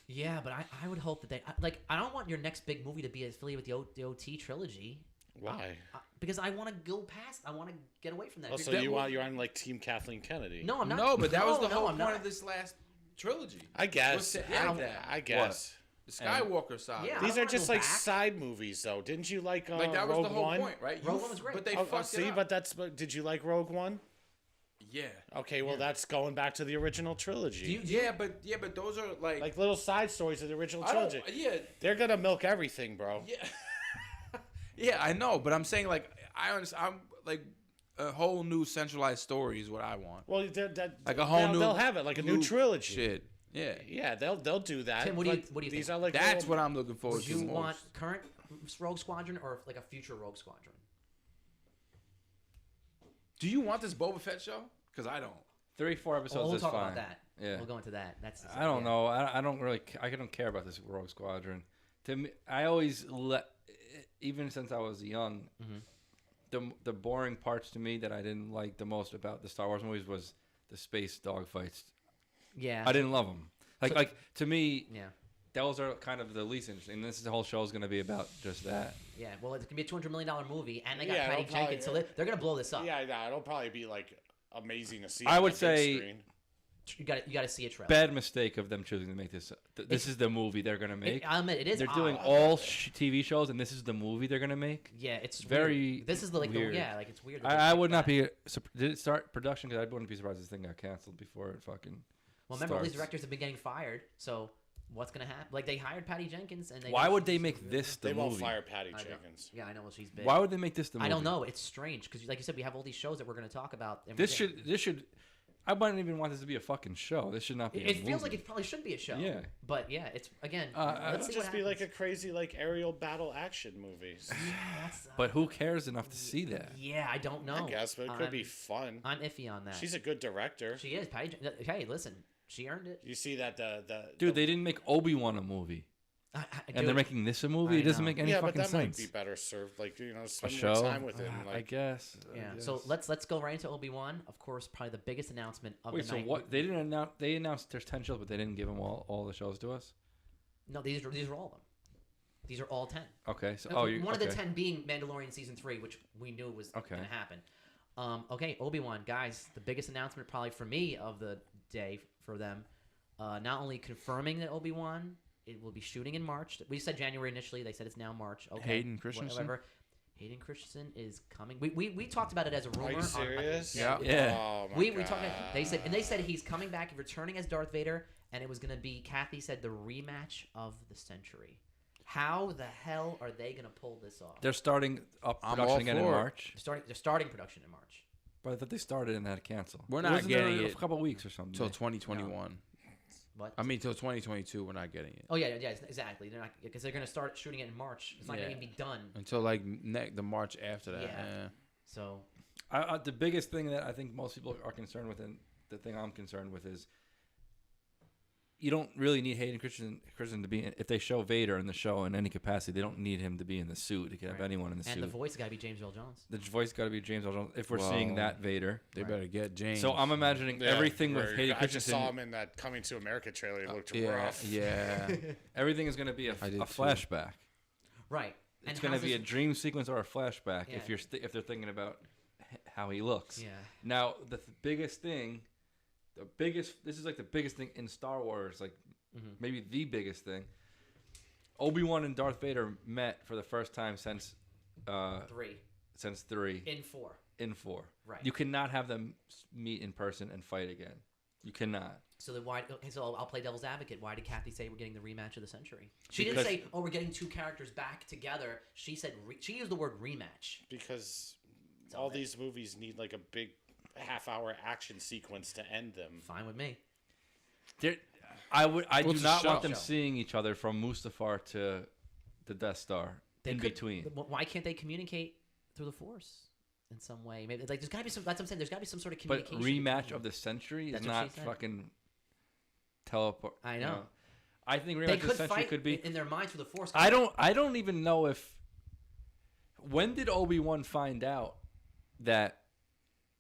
Yeah, but I would hope that they I don't want your next big movie to be affiliated with the OT trilogy. Why? Because I want to go past. I want to get away from that. Oh, so you're on like Team Kathleen Kennedy? No, I'm not. No, but that was the whole point of this last trilogy. I guess. I guess. The Skywalker side. Yeah, these are just like side movies, though. Didn't you like that was Rogue the whole One? point, right? Rogue One was great. But they fucked it up. But did you like Rogue One? Yeah. Okay, well that's going back to the original trilogy. But those are like little side stories of the original trilogy. They're gonna milk everything, bro. Yeah. Yeah, I know, but I'm saying like I understand. I'm like a whole new centralized story is what I want. Well, like a whole new. They'll have it like a new trilogy. Shit. Yeah. Yeah, they'll do that. Tim, what do you these think? Are like that's what I'm looking forward to. Do you want current Rogue Squadron or like a future Rogue Squadron? Do you want this Boba Fett show? Because I don't. 3-4 episodes we'll is talk fine. about that. Yeah, we'll go into that. I don't know. I don't really. I don't care about this Rogue Squadron. To me, I always even since I was young, the boring parts to me that I didn't like the most about the Star Wars movies was the space dogfights. Yeah, I didn't love them. Like to me, those are kind of the least interesting. This whole show is going to be about just that. Yeah, well, it's going to be a $200 million movie, and they got Patty Jenkins, so they're going to blow this up. Yeah, it'll probably be like amazing to see. I would say you got to see a trailer. Bad mistake of them choosing to make this. This is the movie they're going to make. I'll admit, it is. They're doing all TV shows, and this is the movie they're going to make. Yeah, it's very. Weird. This is weird. It's weird. I would not be. Did it start production? Because I wouldn't be surprised this thing got canceled before it fucking. Well, remember, all these directors have been getting fired, so what's gonna happen? Like they hired Patty Jenkins, and why would they make this the movie? They won't fire Patty Jenkins. Yeah, I know. Well, she's big. Why would they make this the movie? I don't know. It's strange because, like you said, we have all these shows that we're gonna talk about. This should. I wouldn't even want this to be a fucking show. This should not be. It feels like it probably should be a show. Yeah, but yeah, it's again. Let's see just be like a crazy aerial battle action movies. But who cares enough to see that? Yeah, I don't know. I guess, but it could be fun. I'm iffy on that. She's a good director. She is. Patty. Hey, listen, she earned it. You see that dude, they didn't make Obi-Wan a movie. And they're making this a movie. It doesn't make any fucking sense. Yeah, but that might be better served. Like, spend more time with him. I guess. Yeah. So let's go right into Obi-Wan. Of course, probably the biggest announcement of the night. Wait, so what? They didn't announce. They announced there's 10 shows, but they didn't give them all the shows to us. No, these are all of them. These are all 10. Okay. So one of the 10 being Mandalorian season 3, which we knew was going to happen. Okay, Obi-Wan, guys, the biggest announcement probably for me of the day for them. Not only confirming that Obi-Wan, it will be shooting in March. We said January initially. They said it's now March. Okay. Hayden Christensen. Whatever. Hayden Christensen is coming. We talked about it as a rumor. Are you serious? Yeah. Oh my God. We talked. They said he's coming back, returning as Darth Vader, and it was going to be. Kathy said the rematch of the century. How the hell are they going to pull this off? They're starting up production again in March. They're starting production in March. But I thought they started and had to cancel. We're not getting it a couple of weeks or something till 2021. What? I mean, till 2022, we're not getting it. Oh yeah, exactly. They're not because they're going to start shooting it in March. It's not going to even be done until like the March after that. Yeah. So, the biggest thing that I think most people are concerned with, and the thing I'm concerned with, is you don't really need Hayden Christensen to be in. If they show Vader in the show in any capacity, they don't need him to be in the suit. They can have anyone in the suit. And the voice got to be James Earl Jones. The voice got to be James Earl Jones. If we're seeing that Vader, they better get James. So I'm imagining everything with Hayden Christensen. I just saw him in that Coming to America trailer. It looked rough. Yeah. Everything is going to be a flashback. Right. It's going to be a dream sequence or a flashback if they're thinking about how he looks. Yeah. Now the biggest thing, this is like the biggest thing in Star Wars, like. Maybe the biggest thing. Obi-Wan and Darth Vader met for the first time since 3. Since 3. In 4. Right. You cannot have them meet in person and fight again. You cannot. So then why? Okay, so I'll play devil's advocate. Why did Kathy say we're getting the rematch of the century? She didn't say, "Oh, we're getting 2 characters back together." She said she used the word rematch because all these movies need like a big half-hour action sequence to end them. Fine with me. I do not want them seeing each other from Mustafar to the Death Star between. Why can't they communicate through the Force in some way? Maybe like there's got to be some. That's what I'm saying. There's got to be some sort of communication. But rematch of the century is not fucking teleport. I know. I think rematch of the century could be in their minds through the Force. I don't even know if. When did Obi-Wan find out that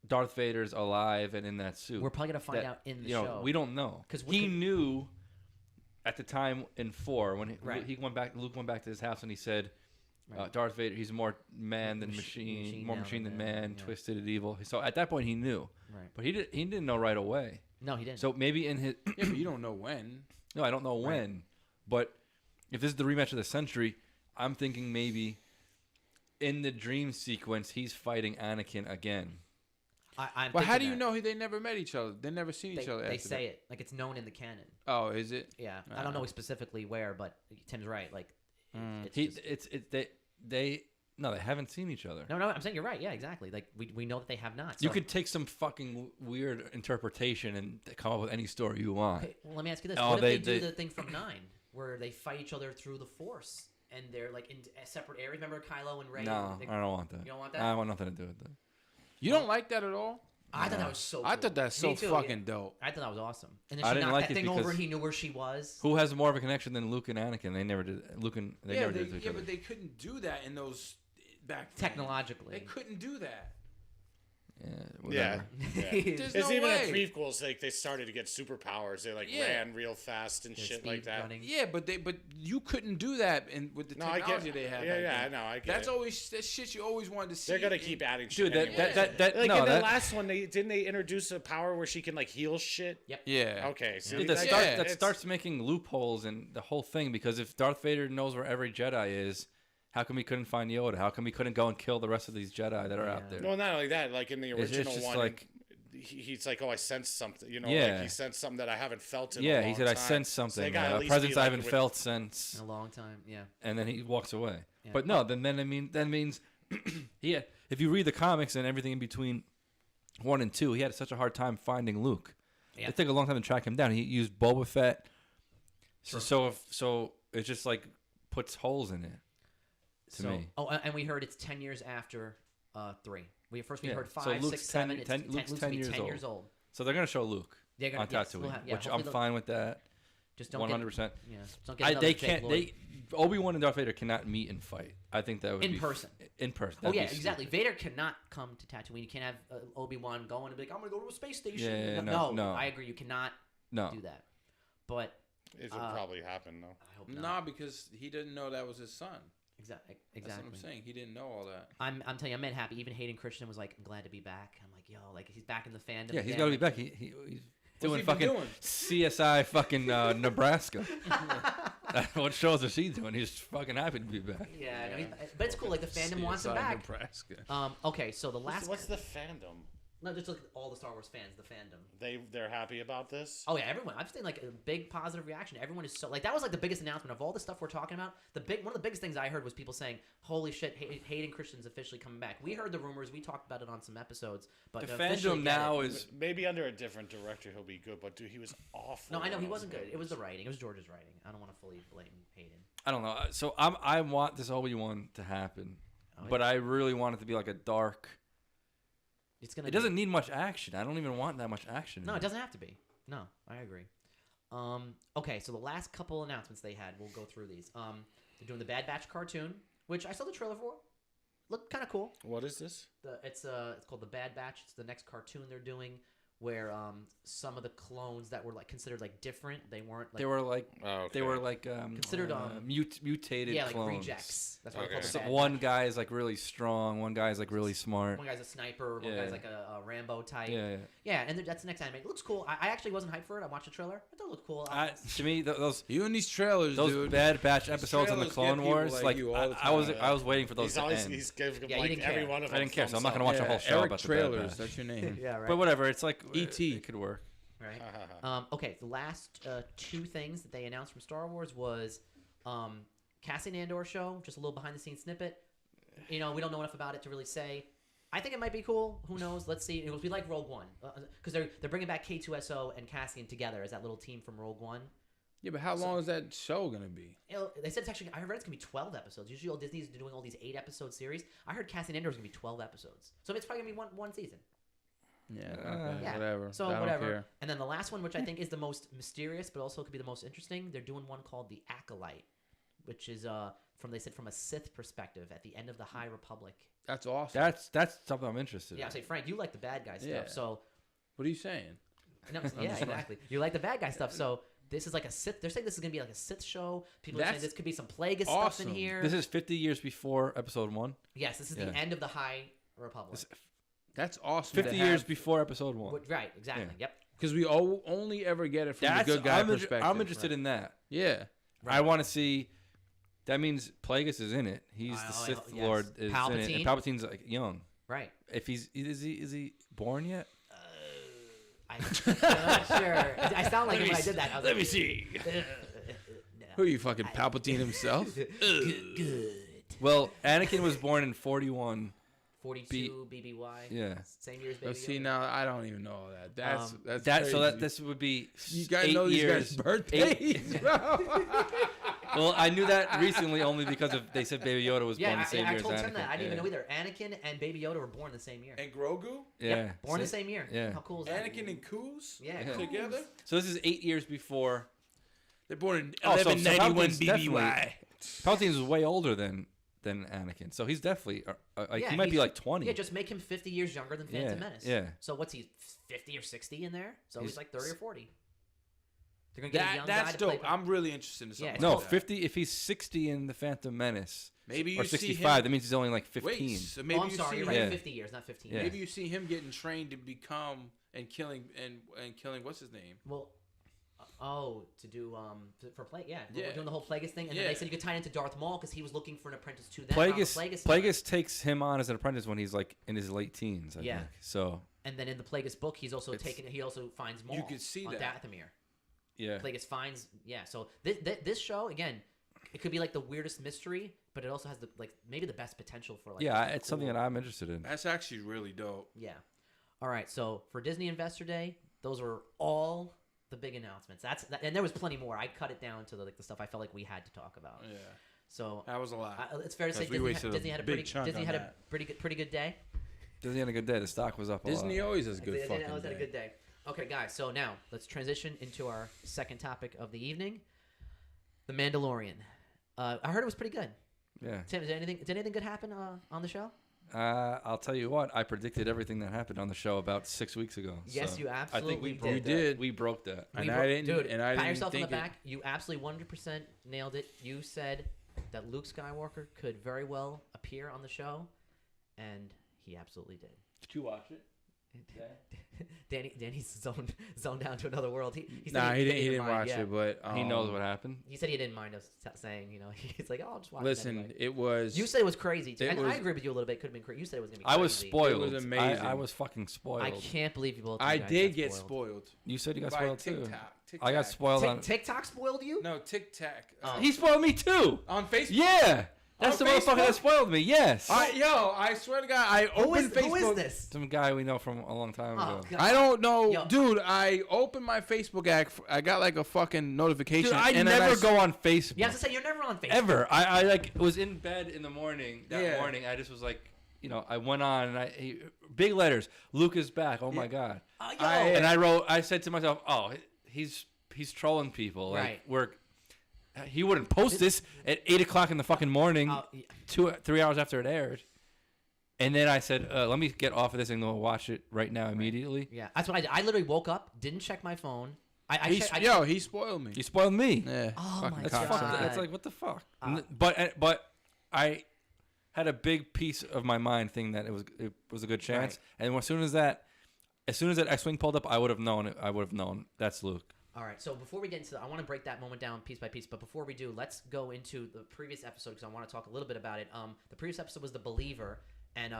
Darth Vader's alive and in that suit? We're probably gonna find out in the show. We don't know because he knew at the time in 4 when he went back. Luke went back to his house and he said, "Darth Vader, he's more man than machine, more machine than man, twisted and evil." So at that point he knew, but he didn't know right away. No, he didn't. So maybe in his but you don't know when. No, I don't know when. But if this is the rematch of the century, I'm thinking maybe in the dream sequence he's fighting Anakin again. Well, how do you know they never met each other? They never seen each other. They say it like it's known in the canon. Oh, is it? Yeah, I don't know specifically where, but Tim's right. Like, they haven't seen each other. No, I'm saying you're right. Yeah, exactly. Like we know that they have not. So. You could take some fucking weird interpretation and come up with any story you want. Okay, well, let me ask you this: what if they do the thing from 9 where they fight each other through the Force and they're like in separate areas? Remember Kylo and Rey? No, I don't want that. You don't want that? I want nothing to do with that. You don't like that at all? I thought that was so cool. I thought that's so fucking dope. I thought that was awesome. And then I she didn't knocked like that it thing over and he knew where she was. Who has more of a connection than Luke and Anakin? They never did. Never did to each other. But they couldn't do that in those back then. Technologically. They couldn't do that. Yeah. There's no even way. In prequels, like they started to get superpowers. They ran real fast and shit like that. Running. Yeah, but you couldn't do that with the technology they have. I know. I get that's shit you always wanted to see. They're gonna keep adding shit. Dude, that like in the last one, didn't they introduce a power where she can like heal shit? Yep. Yeah. Okay. So that starts making loopholes in the whole thing because if Darth Vader knows where every Jedi is. How come he couldn't find Yoda? How come he couldn't go and kill the rest of these Jedi that are out there? Well, not only that, like in the original it's one, like, he's like, "Oh, I sensed something." Like he sensed something that I haven't felt in a long time. He said, "I sensed something. A presence I haven't felt since in a long time." Yeah. And then he walks away. Yeah. But no, then that means, if you read the comics and everything in between 1 and 2, he had such a hard time finding Luke. Yeah. It took a long time to track him down. He used Boba Fett. Sure. So it just like puts holes in it. To me. Oh, and we heard it's 10 years after 3. We heard 5, so Luke's 6, 7. Luke's 10 years old. old. So they're gonna show Luke on Tatooine, which I'm fine with that. Just don't 100%. Yeah, don't get another Jake Lloyd. Obi-Wan and Darth Vader cannot meet and fight. I think that would be person. In person. Oh yeah, exactly. Vader cannot come to Tatooine. You can't have Obi-Wan going and be like, I'm gonna go to a space station. Yeah, no, I agree. You cannot do that. But it will probably happen though. I hope not. Nah, because he didn't know that was his son. Exactly. That's what I'm saying. He didn't know all that. I'm telling you, I'm happy. Even Hayden Christensen was like, I'm glad to be back. I'm like, yo, like he's back in the fandom. Yeah, he's got to be back. He's doing fucking CSI fucking Nebraska. What shows is he doing? He's fucking happy to be back. Yeah, no, but it's cool. Like the fandom wants him back. Nebraska. Okay, so the last. What's the fandom? No, just look at all the Star Wars fans, the fandom. They're happy about this. Oh yeah, everyone. I've seen like a big positive reaction. Everyone is so like that was like the biggest announcement of all the stuff we're talking about. One of the biggest things I heard was people saying, "Holy shit, Hayden Christensen's officially coming back." We heard the rumors. We talked about it on some episodes. But the fandom now is maybe under a different director he'll be good. But dude, he was awful. No, I know he wasn't good. It was the writing. It was George's writing. I don't want to fully blame Hayden. I don't know. So I want this Obi-Wan to happen, but I really want it to be like a dark. It doesn't need much action. I don't even want that much action. No, it doesn't have to be. No, I agree. Okay, so the last couple announcements they had, we'll go through these. They're doing the Bad Batch cartoon, which I saw the trailer for. Looked kind of cool. What is this? It's called the Bad Batch. It's the next cartoon they're doing, where some of the clones that were like considered like different, they weren't. Like, they were like considered mutated like clones. Rejects. That's what they call So the one guy is like really strong, one guy is like really smart. One guy's a sniper, one guy's like a Rambo type. Yeah, and that's the next anime. It looks cool. I actually wasn't hyped for it. I watched the trailer. It thought it looked cool. To me, those you and these trailers, those dude. Bad Batch episodes in the Clone Wars, like I was waiting for those to end. He's giving like every one of them. I didn't care, so I'm not gonna watch a whole show about the Bad Batch. That's your name. Yeah, right. But whatever, it's like E.T. It could work. Right. Okay. The last two things that they announced from Star Wars was Cassian Andor show, just a little behind the scenes snippet. We don't know enough about it to really say. I think it might be cool. Who knows? Let's see. It will be like Rogue One because they're bringing back K2SO and Cassian together as that little team from Rogue One. Yeah, but how long is that show gonna be? They said it's actually. I read it's gonna be 12 episodes. Usually, all Disney's doing all these 8-episode series. I heard Cassian Andor is gonna be 12 episodes, so it's probably gonna be one season. Yeah, whatever. So I whatever. don't care. And then the last one, which I think is the most mysterious, but also could be the most interesting, they're doing one called the Acolyte, which is from a Sith perspective at the end of the High Republic. That's awesome. That's something I'm interested in. Yeah, I say Frank, you like the bad guy stuff, so. What are you saying? No, yeah, exactly. You like the bad guy stuff, so. This is like a Sith. They're saying this is gonna be like a Sith show. People are saying this could be some Plagueis stuff in here. This is 50 years before Episode 1. Yes, this is the end of the High Republic. That's awesome. 50 years before Episode 1. Right, exactly. Yeah. Yep. Because we only ever get it from the good guy perspective. I'm interested in that. Yeah. Right. I want to see. That means Plagueis is in it. He's the Sith Lord is Palpatine. in it. And Palpatine's like young. Right. If is he born yet? I'm not sure. I sound like when I did that. I was Let me see. No. Who are you, fucking Palpatine himself? Good. Well, Anakin was born in 41. 42 BBY. Yeah. Same year as Baby Yoda. See, now I don't even know all that. That's so that this would be you guys 8 know these years. guys' birthdays, bro. Well, I knew that recently only because they said Baby Yoda was born the same year as Anakin. I told Tim that. I didn't even know either. Anakin and Baby Yoda were born the same year. And Grogu? Yeah. Yep, born the same year. Yeah. How cool is that? Anakin and Kuz? Yeah. Together? So this is 8 years before. They're born in Oh, so 1191 Palpatine's BBY. Palpatine's way older than Anakin, so he's definitely he might be like 20. Yeah, just make him 50 years younger than Phantom Menace. Yeah. So what's he, 50 or 60 in there? So he's like 30 or 40. They're gonna get a young guy That's to dope. play. I'm really interested in something. Yeah, No, like that. 50. If he's 60 in the Phantom Menace, Maybe you or see 65, him. that means he's only like 15. Wait, so maybe I'm you sorry, see you're him. right. 50 years, not 15. Yeah. Maybe you see him getting trained to become and killing what's his name? Well, to do for Plague, Yeah. doing the whole Plagueis thing, and then they said you could tie it into Darth Maul because he was looking for an apprentice to them. Plagueis takes him on as an apprentice when he's like in his late teens. I think. So. And then in the Plagueis book, he's also He also finds Maul. You could see on that. Dathomir. Yeah. Plagueis finds. Yeah. So this show again, it could be like the weirdest mystery, but it also has maybe the best potential for like. Yeah, it's something that I'm interested in. That's actually really dope. Yeah. All right. So for Disney Investor Day, those were all the big announcements. And there was plenty more. I cut it down to the stuff I felt like we had to talk about. Yeah. So that was a lot. It's fair to say Disney had a pretty good day. Disney had a good day. The stock was up a lot. Disney always has good fucking always had a good day. Okay, guys. So now let's transition into our second topic of the evening, The Mandalorian. I heard it was pretty good. Yeah. Tim, did anything good happen on the show? I'll tell you what. I predicted everything that happened on the show about 6 weeks ago. Yes, so you absolutely I think we did. broke You that. did. We broke that. And I didn't. Dude, and I pat didn't yourself on the think it. back. You absolutely 100% nailed it. You said that Luke Skywalker could very well appear on the show, and he absolutely did. Did you watch it? Danny's zoned down to another world. He didn't watch it, but he knows what happened. He said he didn't mind us saying, he's like, oh, I'll just watch. Listen, it anyway. it was. You said it was crazy, too. And I was- agree with you a little bit. It could have been crazy. You said it was gonna be crazy. I was spoiled. It was amazing. I was fucking spoiled. I can't believe you both. I guys did got get spoiled. You said you got By spoiled too. TikTok. I got spoiled on. TikTok spoiled you? No, TikTok. He spoiled me too. On Facebook. Yeah, that's On the motherfucker Facebook? that spoiled me. Yes. I swear to God, I opened Facebook. Who is this? Some guy we know from a long time Oh, ago. God. I don't know, Yo. dude. I opened my Facebook app. I got like a fucking notification. Dude, I and then never go on Facebook. You have to say you're never on Facebook. Ever. I like was in bed in the morning Yeah. morning. I just was like, I went on and big letters. Luke is back. Oh my God. Yo. And I said to myself, oh, he's trolling people. Like he wouldn't post this at 8:00 in the fucking morning, 3 hours after it aired. And then I said, let me get off of this and go watch it right now immediately. Yeah, that's what I did. I literally woke up, didn't check my phone. he spoiled me. He spoiled me. Yeah. Oh fucking my cocksucker. God. That's like, what the fuck? But I had a big piece of my mind thinking that it was a good chance. Right. And as soon as that X-Wing pulled up, I would have known. I would have known that's Luke. All right, so before we get into I want to break that moment down piece by piece, but before we do, let's go into the previous episode because I want to talk a little bit about it. The previous episode was The Believer, and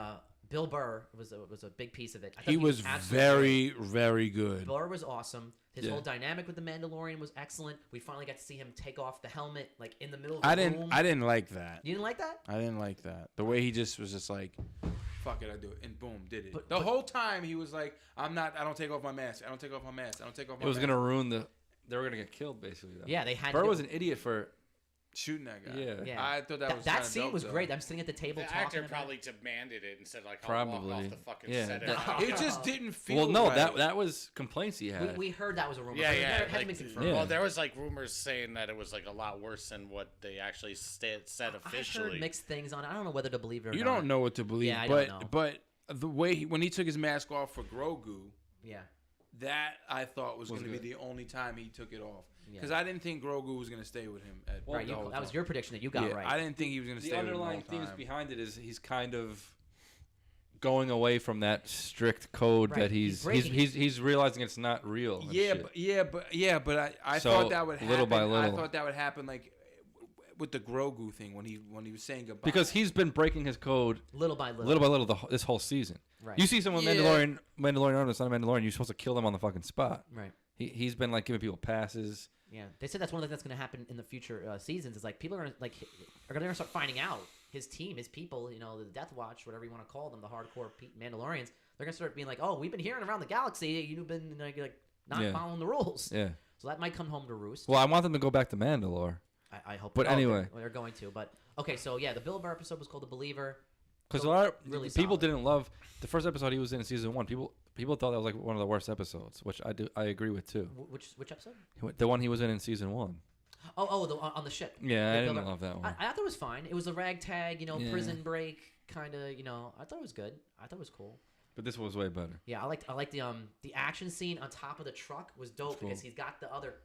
Bill Burr was a big piece of it. I thought He was very, very good. Burr was awesome. His whole dynamic with the Mandalorian was excellent. We finally got to see him take off the helmet, like in the middle of the room. I didn't like that. You didn't like that? I didn't like that. The way he just was just like, fuck it, I do it, and boom, did it. But- The whole time he was like, I don't take off my mask. I don't take off my mask. I don't take off my mask. It was gonna ruin they were gonna get killed basically. Though. Yeah, they had. Burr was an idiot for shooting that guy. Yeah. I thought that was that kinda scene dope, was though. great. I'm sitting at the table The talking actor about probably demanded it and said, like, I'll Probably. walk off the fucking Yeah. set. It just didn't feel Well, no, right. that was complaints he had. We heard that was a rumor. Yeah, but it yeah. hadn't Like, been confirmed. Yeah. Well, there was like rumors saying that it was like a lot worse than what they actually said I've officially. heard mixed things on it. I don't know whether to believe it or You not. don't know what to believe. Yeah, I but don't know. but the way when he took his mask off for Grogu, Yeah. that I thought was going to be good. the only time he took it off. Yeah. Because I didn't think Grogu was going to stay with him. Right, the whole that was time. your prediction that you got Yeah, right. I didn't think he was going to The stay with him the underlying whole themes time. behind it is he's kind of going away from that strict code Right, that he's he's breaking he's realizing it's not real. and shit. But I So, thought that would happen. little by I little. thought that would happen like with the Grogu thing when he was saying goodbye. Because he's been breaking his code little by little. little by little this whole season. Right. You see someone Yeah. Mandalorian or it's not a Mandalorian, you're supposed to kill them on the fucking spot. Right. He's been like giving people passes. Yeah. They said that's one thing that's going to happen in the future seasons. Is like people are going to start finding out his team, his people. The Death Watch, whatever you want to call them, the hardcore Mandalorians. They're going to start being like, oh, we've been hearing around the galaxy. You've been like not Yeah. following the rules. Yeah. So that might come home to roost. Well, I want them to go back to Mandalore. I hope. But anyway. they're going to. But okay, so yeah, the Bill Burr episode was called The Believer. Because So, a lot of really people solid. didn't love the first episode he was in season 1. People thought that was like one of the worst episodes, which I agree with too. Which episode? The one he was in season 1. On the ship. Yeah, I The didn't Bill Burr. love that one. I thought it was fine. It was a ragtag, Yeah. prison break kind of. I thought it was good. I thought it was cool. But this was way better. Yeah, I liked the action scene on top of the truck was dope Cool. because he's got the other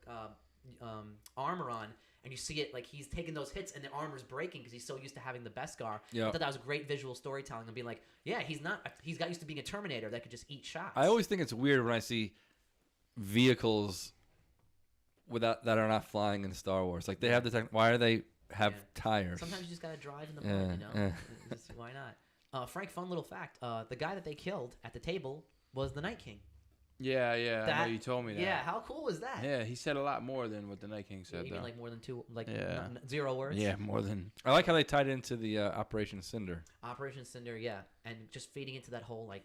armor on, and you see it like he's taking those hits and the armor's breaking because he's so used to having the Beskar. Yeah. I thought that was great visual storytelling and being like, yeah, he's got used to being a Terminator that could just eat shots. I always think it's weird when I see vehicles that are not flying in Star Wars. Like they have the why do they have tires? Sometimes you just gotta drive in the mud, Yeah. Just, why not? Frank, fun little fact: the guy that they killed at the table was the Night King. Yeah, I know you told me that. Yeah, how cool was that? Yeah, he said a lot more than what the Night King said. You mean though. like more than two, like Yeah. 0 words? Yeah, more than. I like how they tied it into the Operation Cinder. Operation Cinder, yeah, and just feeding into that whole like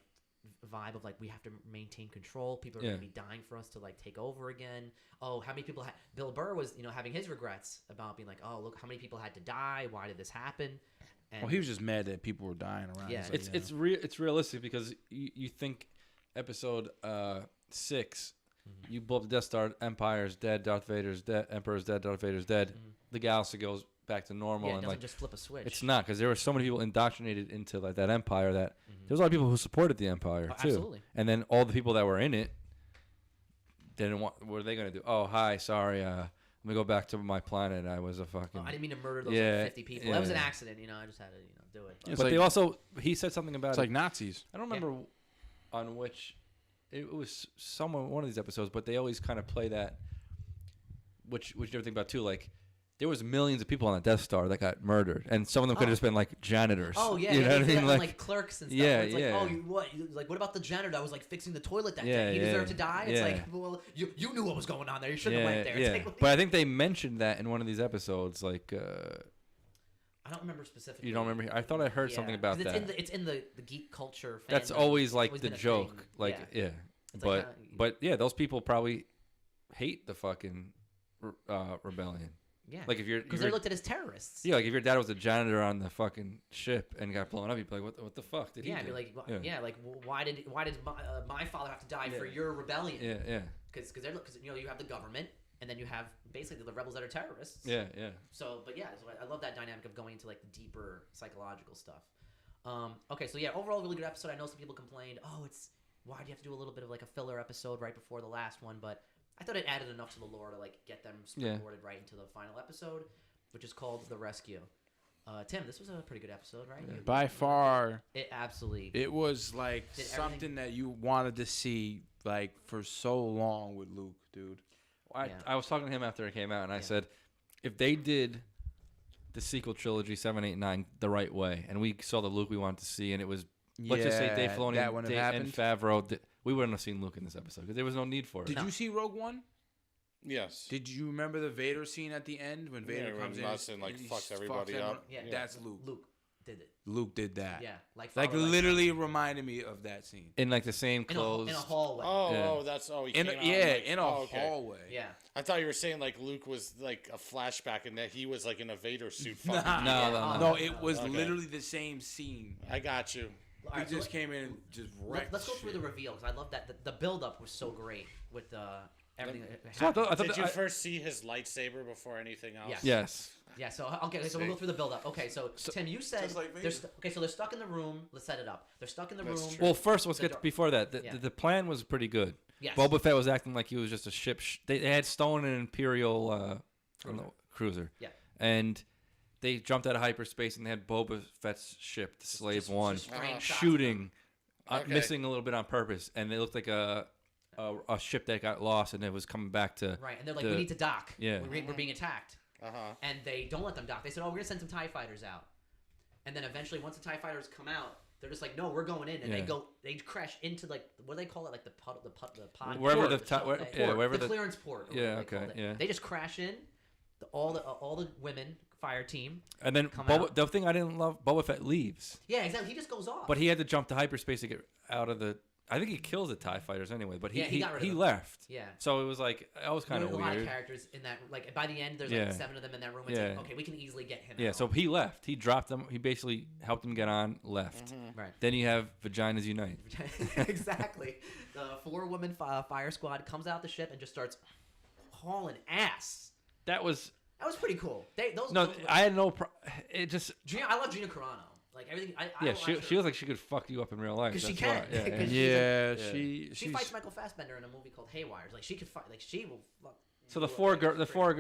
vibe of like we have to maintain control. People are going to be dying for us to like take over again. Oh, how many people had? Bill Burr was having his regrets about being like, oh look, how many people had to die? Why did this happen? And Well, he was just mad that people were dying around. Yeah. He's like, It's realistic because you think episode 6, you blow up the Death Star, Empire's dead, Darth Vader's dead, Emperor's dead, Darth Vader's dead. The galaxy goes back to normal. Yeah, it and doesn't just flip a switch. It's not, because there were so many people indoctrinated into like that Empire that there was a lot of people who supported the Empire too. Absolutely. And then all the people that were in it didn't want. What are they gonna do? Oh, hi, sorry. Let me go back to my planet. I was a fucking. I didn't mean to murder those like 50 people. That was an accident. I just had to do it. But they also he said something about it's like Nazis. I don't remember on which. It was one of these episodes, but they always kind of play that, which you never think about too. Like, there was millions of people on the Death Star that got murdered, and some of them could have just been like janitors. Oh yeah, you know what I mean? Like clerks and stuff. Yeah, it's like, what about the janitor that was like fixing the toilet that day? He deserved to die. It's like, well, you knew what was going on there. You shouldn't have went there. Yeah. Like, but I think they mentioned that in one of these episodes, like. I don't remember specifically. You don't remember? I thought I heard something about that. It's in the geek culture. That's always like the joke. Like but yeah, those people probably hate the fucking rebellion. Yeah, like because they're looked at as terrorists. Yeah, like if your dad was a janitor on the fucking ship and got blown up, you'd be like, "What the fuck did he do?" I'd be like, why did my father have to die for your rebellion? Yeah. Because you have the government, and then you have basically the rebels that are terrorists. Yeah. So I love that dynamic of going into like the deeper psychological stuff. Okay, so yeah, overall really good episode. I know some people complained, why do you have to do a little bit of like a filler episode right before the last one? But I thought it added enough to the lore to like get them springboarded right into the final episode, which is called The Rescue. Tim, this was a pretty good episode, right? Yeah. By far, it was like something that you wanted to see like for so long with Luke, dude. I was talking to him after it came out, and I said, if they did the sequel trilogy 7, 8, 9 the right way, and we saw the Luke we wanted to see, and it was let's just say Dave Filoni and Favreau, we wouldn't have seen Luke in this episode because there was no need for it. Did you see Rogue One? Yes. Did you remember the Vader scene at the end when Vader comes in and like fucks everybody up? Yeah. That's Luke. Luke did that. Yeah, like literally reminded me of that scene. In like the same clothes. In a hallway. He came out in a hallway. Yeah. I thought you were saying like Luke was like a flashback and that he was like in a Vader suit. No, it was literally the same scene. I got you. He just came in and just wrecked. Let's go through the reveal because I love that the build up was so great with everything. Did you first see his lightsaber before anything else? Yes. Yeah, so we'll go through the build up. Okay, so Tim, you said so they're stuck in the room. Let's set it up. They're stuck in the room. Well, first let's get before that. The plan was pretty good. Yes. Boba Fett was acting like he was just a ship. They had stolen an Imperial cruiser. Yeah. And they jumped out of hyperspace and they had Boba Fett's ship, the Slave One, shooting, missing a little bit on purpose, and it looked like a ship that got lost and it was coming back to. Right, and they're like, we need to dock. Yeah. We're being attacked. And they don't let them dock. They said, we're going to send some TIE fighters out. And then eventually, once the TIE fighters come out, they're just like, no, we're going in. And they crash into like, what do they call it? Like the pod. Wherever the clearance port. Yeah, okay, yeah. They just crash in. All the women, fire team. And then the thing I didn't love, Boba Fett leaves. Yeah, exactly. He just goes off. But he had to jump to hyperspace to get out of the. I think he kills the TIE fighters anyway, but he left. Yeah. So it was like that was kind of weird. A lot of characters in that. Like by the end, there's like 7 of them in that room. It's like, okay, we can easily get him. Yeah. out. So he left. He dropped them. He basically helped them get on. Left. Right. Then you have Vaginas Unite. Exactly. The 4-woman fire squad comes out the ship and just starts hauling ass. That was pretty cool. I had no. It just. I love Gina Carano. Like everything. She was like she could fuck you up in real life. Because she can. She fights Michael Fassbender in a movie called Haywire. Like she could fight. Like she will fuck. So the four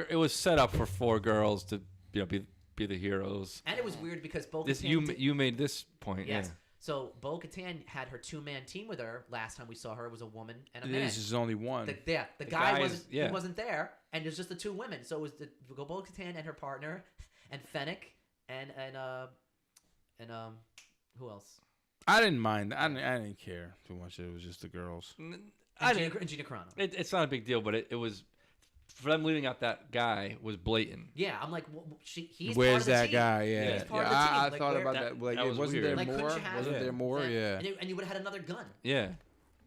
it was set up for 4 girls to be the heroes. And it was weird because you made this point. Yes. Yeah. So Bo-Katan had her 2-man team with her. Last time we saw her, it was a woman and a man. This is only one. The guy wasn't there, and it was just the 2 women. So it was Bo-Katan and her partner, and Fennec, and who else? I didn't mind. I didn't care too much. It was just the girls. And Gina Carano. It's not a big deal, but it was for them leaving out that guy was blatant. Yeah, I'm like, he's where's part of the that team. guy? Yeah, he's part of the team. I thought about that. Like, that wasn't weird. there more? Wasn't there more? Yeah. And you would have had another gun. Yeah.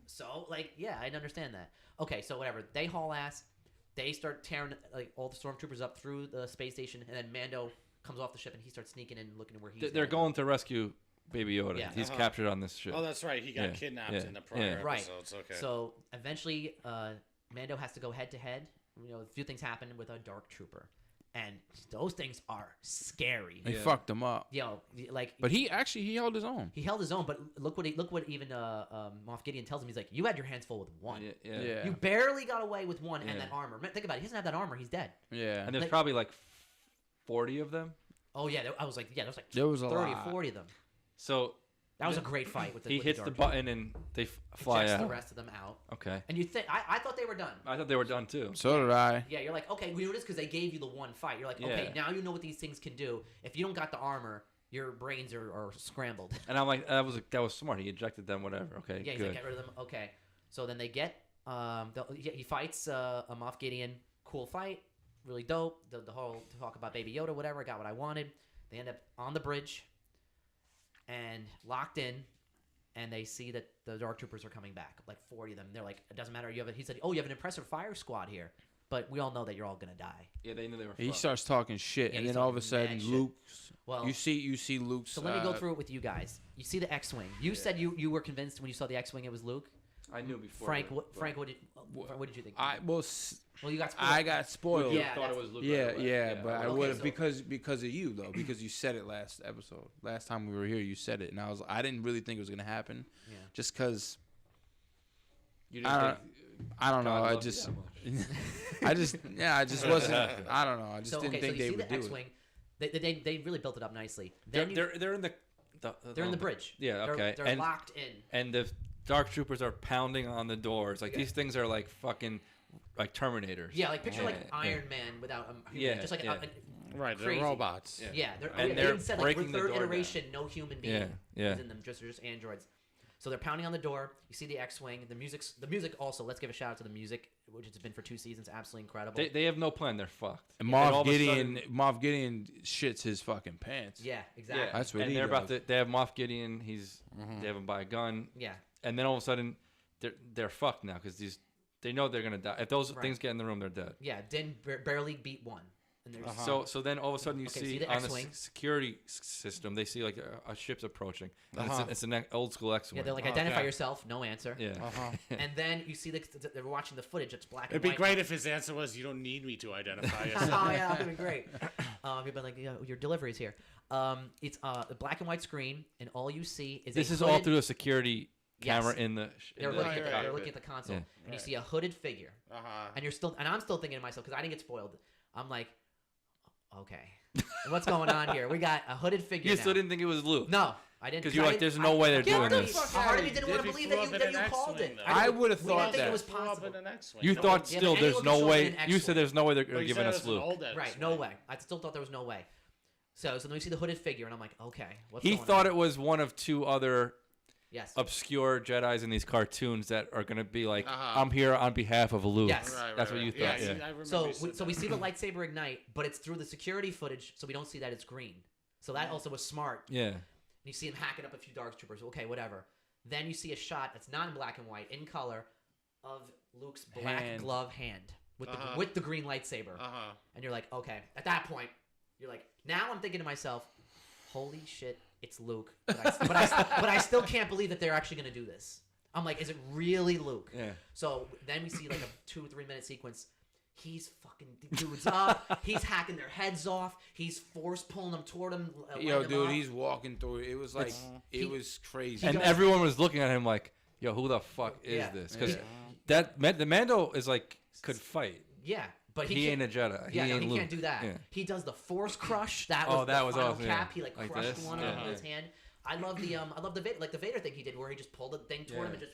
So I'd understand that. Okay, so whatever. They haul ass. They start tearing like all the stormtroopers up through the space station, and then Mando comes off the ship and he starts sneaking in, looking where he's. They're going to rescue Baby Yoda. Yeah. He's captured on this ship. Oh, that's right. He got kidnapped in the prior episodes. Okay. So eventually, Mando has to go head to head. A few things happen with a Dark Trooper, and those things are scary. They fucked him up. But he held his own. He held his own, but look what even Moff Gideon tells him. He's like, "You had your hands full with one. Yeah. You barely got away with one, and that armor. Think about it. He doesn't have that armor. He's dead. Yeah. And there's probably like 40 of them. Oh yeah, I was like, there was 30 or 40 of them. So that was a great fight. He hits the button and they fly out. The rest of them out. Okay. And you think I thought they were done. I thought they were done too. So did I. Yeah, you're like, okay, we know this because they gave you the one fight. You're like, okay, now you know what these things can do. If you don't got the armor, your brains are scrambled. And I'm like, that was smart. He ejected them, whatever. Okay, yeah, he's good. like, get rid of them. Okay, so then they get he fights a Moff Gideon. Cool fight, really dope. The whole talk about Baby Yoda, whatever. I got what I wanted. They end up on the bridge and locked in. And they see that the Dark Troopers are coming back, like 40 of them. They're like, it doesn't matter. He said, oh, you have an impressive fire squad here. But we all know that you're all going to die. Yeah, they knew they were He starts talking shit. And then all of a sudden, Luke's... Well, you see Luke's... So let me go through it with you guys. You see the X-Wing. You said you were convinced when you saw the X-Wing it was Luke? I knew before. Frank, what did you think? You got spoiled. I got spoiled. Yeah, thought it was Luke. But I would have because of you though, because you said it last episode. Last time we were here, you said it, and I didn't really think it was gonna happen, just because. I don't know. I just wasn't. I don't know. I just didn't think they would do X-Wing, it. They really built it up nicely. They're in the they're in the bridge. Yeah. Okay. They're locked in. And the Dark Troopers are pounding on the doors. Like these things are like fucking like Terminators. Yeah, like picture like Iron Man without just like right, crazy. They're robots. Yeah, they're they even said like breaking third the door iteration, no human being is in them, just androids. So they're pounding on the door. You see the X-Wing. The music also. Let's give a shout out to the music, which has been for 2 seasons, absolutely incredible. They have no plan. They're fucked. And Moff Gideon shits his fucking pants. Yeah, exactly. Yeah, that's what and he they're does. They have Moff Gideon. They have him by a gun. Yeah. And then all of a sudden, they're fucked now because they know they're gonna die. If those things get in the room, they're dead. Yeah, Din barely beat one. And So then all of a sudden you see the on X-Wing. the security system they see like a ship's approaching. It's an old school X-Wing. Yeah, they're like identify yourself, no answer. Yeah. And then you see they're watching the footage. It's black and white. It'd be great if his answer was, "You don't need me to identify yourself." Oh yeah, that would be great. You'd be like, your delivery's here. It's a black and white screen, and all you see is this is all through a security camera in the. They're looking at the console, and you see a hooded figure. And I'm still thinking to myself because I didn't get spoiled. I'm like, okay, what's going on here? We got a hooded figure. You still didn't think it was Luke? No, I didn't. Because you're like, there's no way they're doing this. Part of me didn't want to believe that you called it. I would have thought that. It was possible. You thought still there's no way. You said there's no way they're giving us Luke. Right, no way. I still thought there was no way. So then we see the hooded figure, and I'm like, okay, what's going on? He thought it was one of 2 other obscure Jedis in these cartoons that are going to be like, I'm here on behalf of Luke. Yes. That's what you thought. So we see the lightsaber ignite, but it's through the security footage, so we don't see that it's green. So that also was smart. Yeah. And you see him hacking up a few Dark Troopers. Okay, whatever. Then you see a shot that's not in black and white, in color, of Luke's black glove hand with the green lightsaber. And you're like, okay. At that point, you're like, now I'm thinking to myself, holy shit, it's Luke. But I still can't believe that they're actually going to do this. I'm like, is it really Luke? Yeah. So then we see like a 2-3 minute sequence. He's fucking dudes up. He's hacking their heads off. He's force pulling them toward him. Yo, dude, he's walking through it. It was like, it was crazy. And everyone was looking at him like, yo, who the fuck is this? Because the Mando is like, could fight. Yeah. But he ain't a Jedi. Yeah, he can't do that. Yeah. He does the Force Crush. That was awesome. Cap. He like crushed one of them with his hand. I love the Vader thing he did where he just pulled the thing toward him and just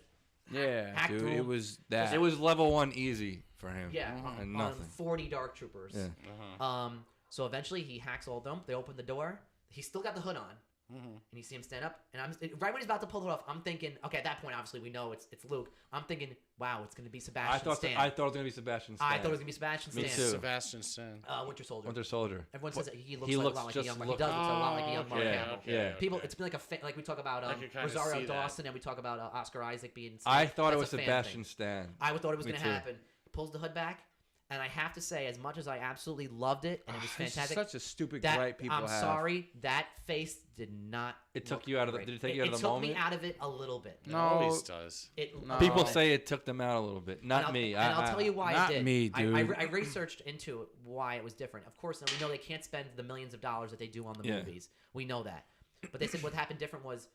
hacked dude, through him. It was that. It was level 1 easy for him. Yeah, and on nothing. 40 Dark Troopers. Yeah. So eventually he hacks all of them. They open the door. He's still got the hood on. And you see him stand up, and right when he's about to pull it off, I'm thinking, okay, at that point, obviously we know it's Luke. I'm thinking, wow, it's going to be Sebastian Stan. I thought it was going to be Sebastian Stan. I thought it was going to be Sebastian Stan. Me too. Sebastian Stan. Winter Soldier. Winter Soldier. Everyone says that he looks a lot like a young Mark. He does look a lot like a young Mark Hamill. Yeah. People, it's been like we talk about Rosario Dawson, and we talk about Oscar Isaac being. I thought it was Sebastian Stan. I thought it was going to happen. He pulls the hood back, And I have to say, as much as I absolutely loved it and it was fantastic, such a stupid gripe people have. I'm sorry, that face did not. It took you out of the. Did it take you out of the moment? It took me out of it a little bit. It always does. People say it took them out a little bit. Not me. And I'll tell you why not it did. me, dude. I researched into why it was different. Of course, we know they can't spend the millions of dollars that they do on the movies. We know that. But they said what happened different was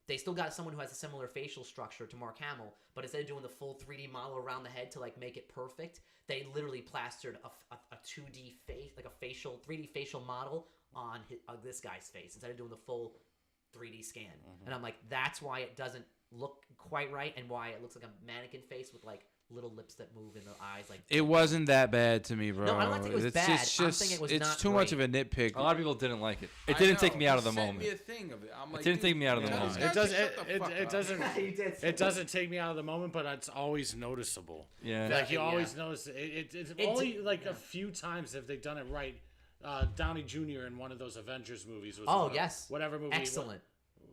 they still got someone who has a similar facial structure to Mark Hamill, but instead of doing the full 3D model around the head to like make it perfect, they literally plastered a 2D face, like a 3D facial model on this guy's face instead of doing the full 3D scan. And I'm like, that's why it doesn't look quite right and why it looks like a mannequin face with like little lips that move in the eyes. Like it wasn't that bad to me, bro. No, I don't think it was bad. I'm saying it was it's not too much of a nitpick. A lot of people didn't like it. It didn't take me out of the moment. Me a thing of it. I'm like, it didn't take me out of the moment. It doesn't. It doesn't take me out of the moment, but it's always noticeable. Yeah, like you always notice it. It's only like a few times if they've done it right. Downey Jr. in one of those Avengers movies was whatever movie. Excellent.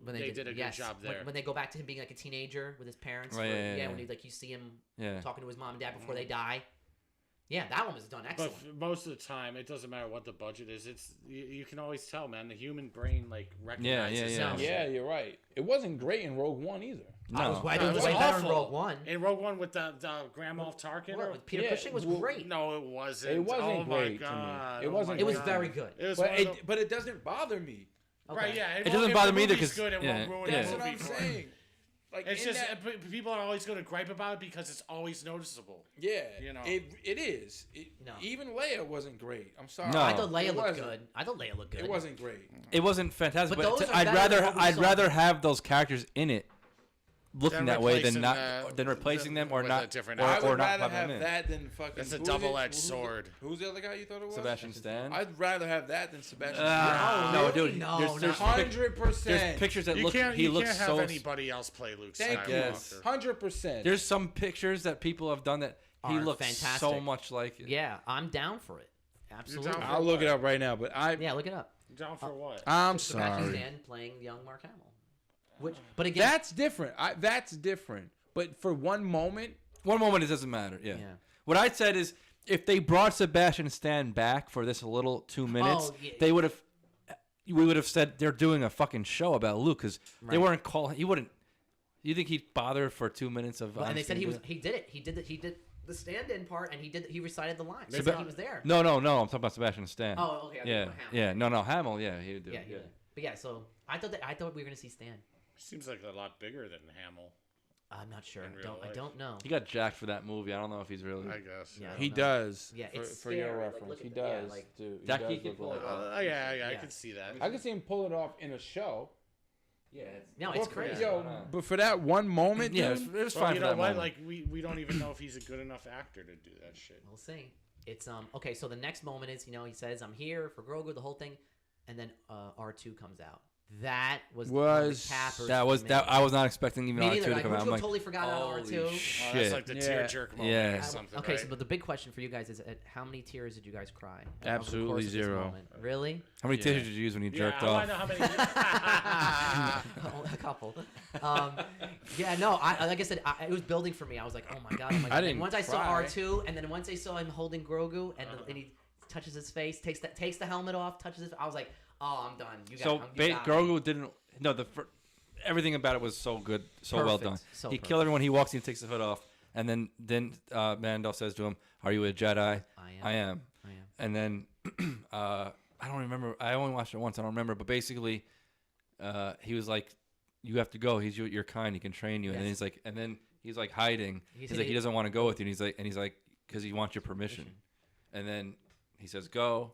When they did a good job there. When they go back to him being like a teenager with his parents. Right, when you see him talking to his mom and dad before they die. Yeah, that one was done excellent. But most of the time, it doesn't matter what the budget is. It's you can always tell, man. The human brain like recognizes. Yeah, you're right. It wasn't great in Rogue One either. No, it was way better in Rogue One. In Rogue One with the Grand Moff Tarkin, with Peter Cushing was great. No, it wasn't. It wasn't great to me. It wasn't. It was very good. But it doesn't bother me. Okay. Right, yeah. It doesn't bother me either because it won't ruin that's the what movie I'm saying. Like it's just people are always going to gripe about it because it's always noticeable. Yeah, you know, it is. Even Leia wasn't great. I'm sorry. No. I thought Leia looked good. It wasn't great. It wasn't fantastic, but I'd rather have those characters in it looking that way than replacing them or not. I would rather have that than fucking. It's a double-edged sword. Who's the other guy you thought it was? Sebastian Stan. I'd rather have that than Sebastian Stan. No, dude. No, there's 100%. There's pictures that he looks can't so. have anybody else play Luke Skywalker. Yes. 100%. There's some pictures that people have done that he looks fantastic. so much like it. Yeah, I'm down for it. Absolutely. I'll look it up right now, but look it up. Down for what? I'm Sebastian sorry. Stan playing young Mark Hamill. But again, that's different. That's different. But for one moment, it doesn't matter. Yeah. What I said is, if they brought Sebastian Stan back for this little 2 minutes, we would have said they're doing a fucking show about Luke because they weren't calling. He wouldn't. You think he'd bother for 2 minutes of? And they said he did it. He did the stand-in part, and he recited the lines. They said he was there. No. I'm talking about Sebastian Stan. Oh, okay. No, Hamill. Yeah, he would do. Yeah. But yeah, so I thought we were gonna see Stan. Seems like a lot bigger than Hamill. I'm not sure. I don't know. He got jacked for that movie. I don't know if he's really. I guess. Yeah, he does. Yeah, for your reference, he does. Dude, That he can pull it off. I can see that. I can see him pull it off in a show. Yeah, it's crazy. Yo, but for that one moment, it was fine. You know what? Like we don't even know if he's a good enough actor to do that shit. We'll see. It's okay. So the next moment is he says I'm here for Grogu, the whole thing, and then R2 comes out. That was I was not expecting even R2 to come out. I'm like, totally forgot about R2. Shit. That's like the tearjerk moment or something. Okay, right? So the big question for you guys is, how many tears did you guys cry? Absolutely zero. Really? How many tears did you use when you jerked off? I know how many. A couple. Like I said, it was building for me. I was like, oh my god. I didn't. Once I saw R2, and then once I saw him holding Grogu, and he touches his face, takes the helmet off, touches his. I was like, oh, I'm done. Grogu didn't. No, everything about it was so good, so perfect. Well done. He killed everyone. He walks in, takes the hood off, and then Mando says to him, "Are you a Jedi?" I am. And then I don't remember. I only watched it once. I don't remember. But basically, he was like, "You have to go. He's your kind. He can train you." Yes. And then he's like hiding. He's like, he doesn't want to go with you. And he's like, because he wants your permission. And then he says, "Go."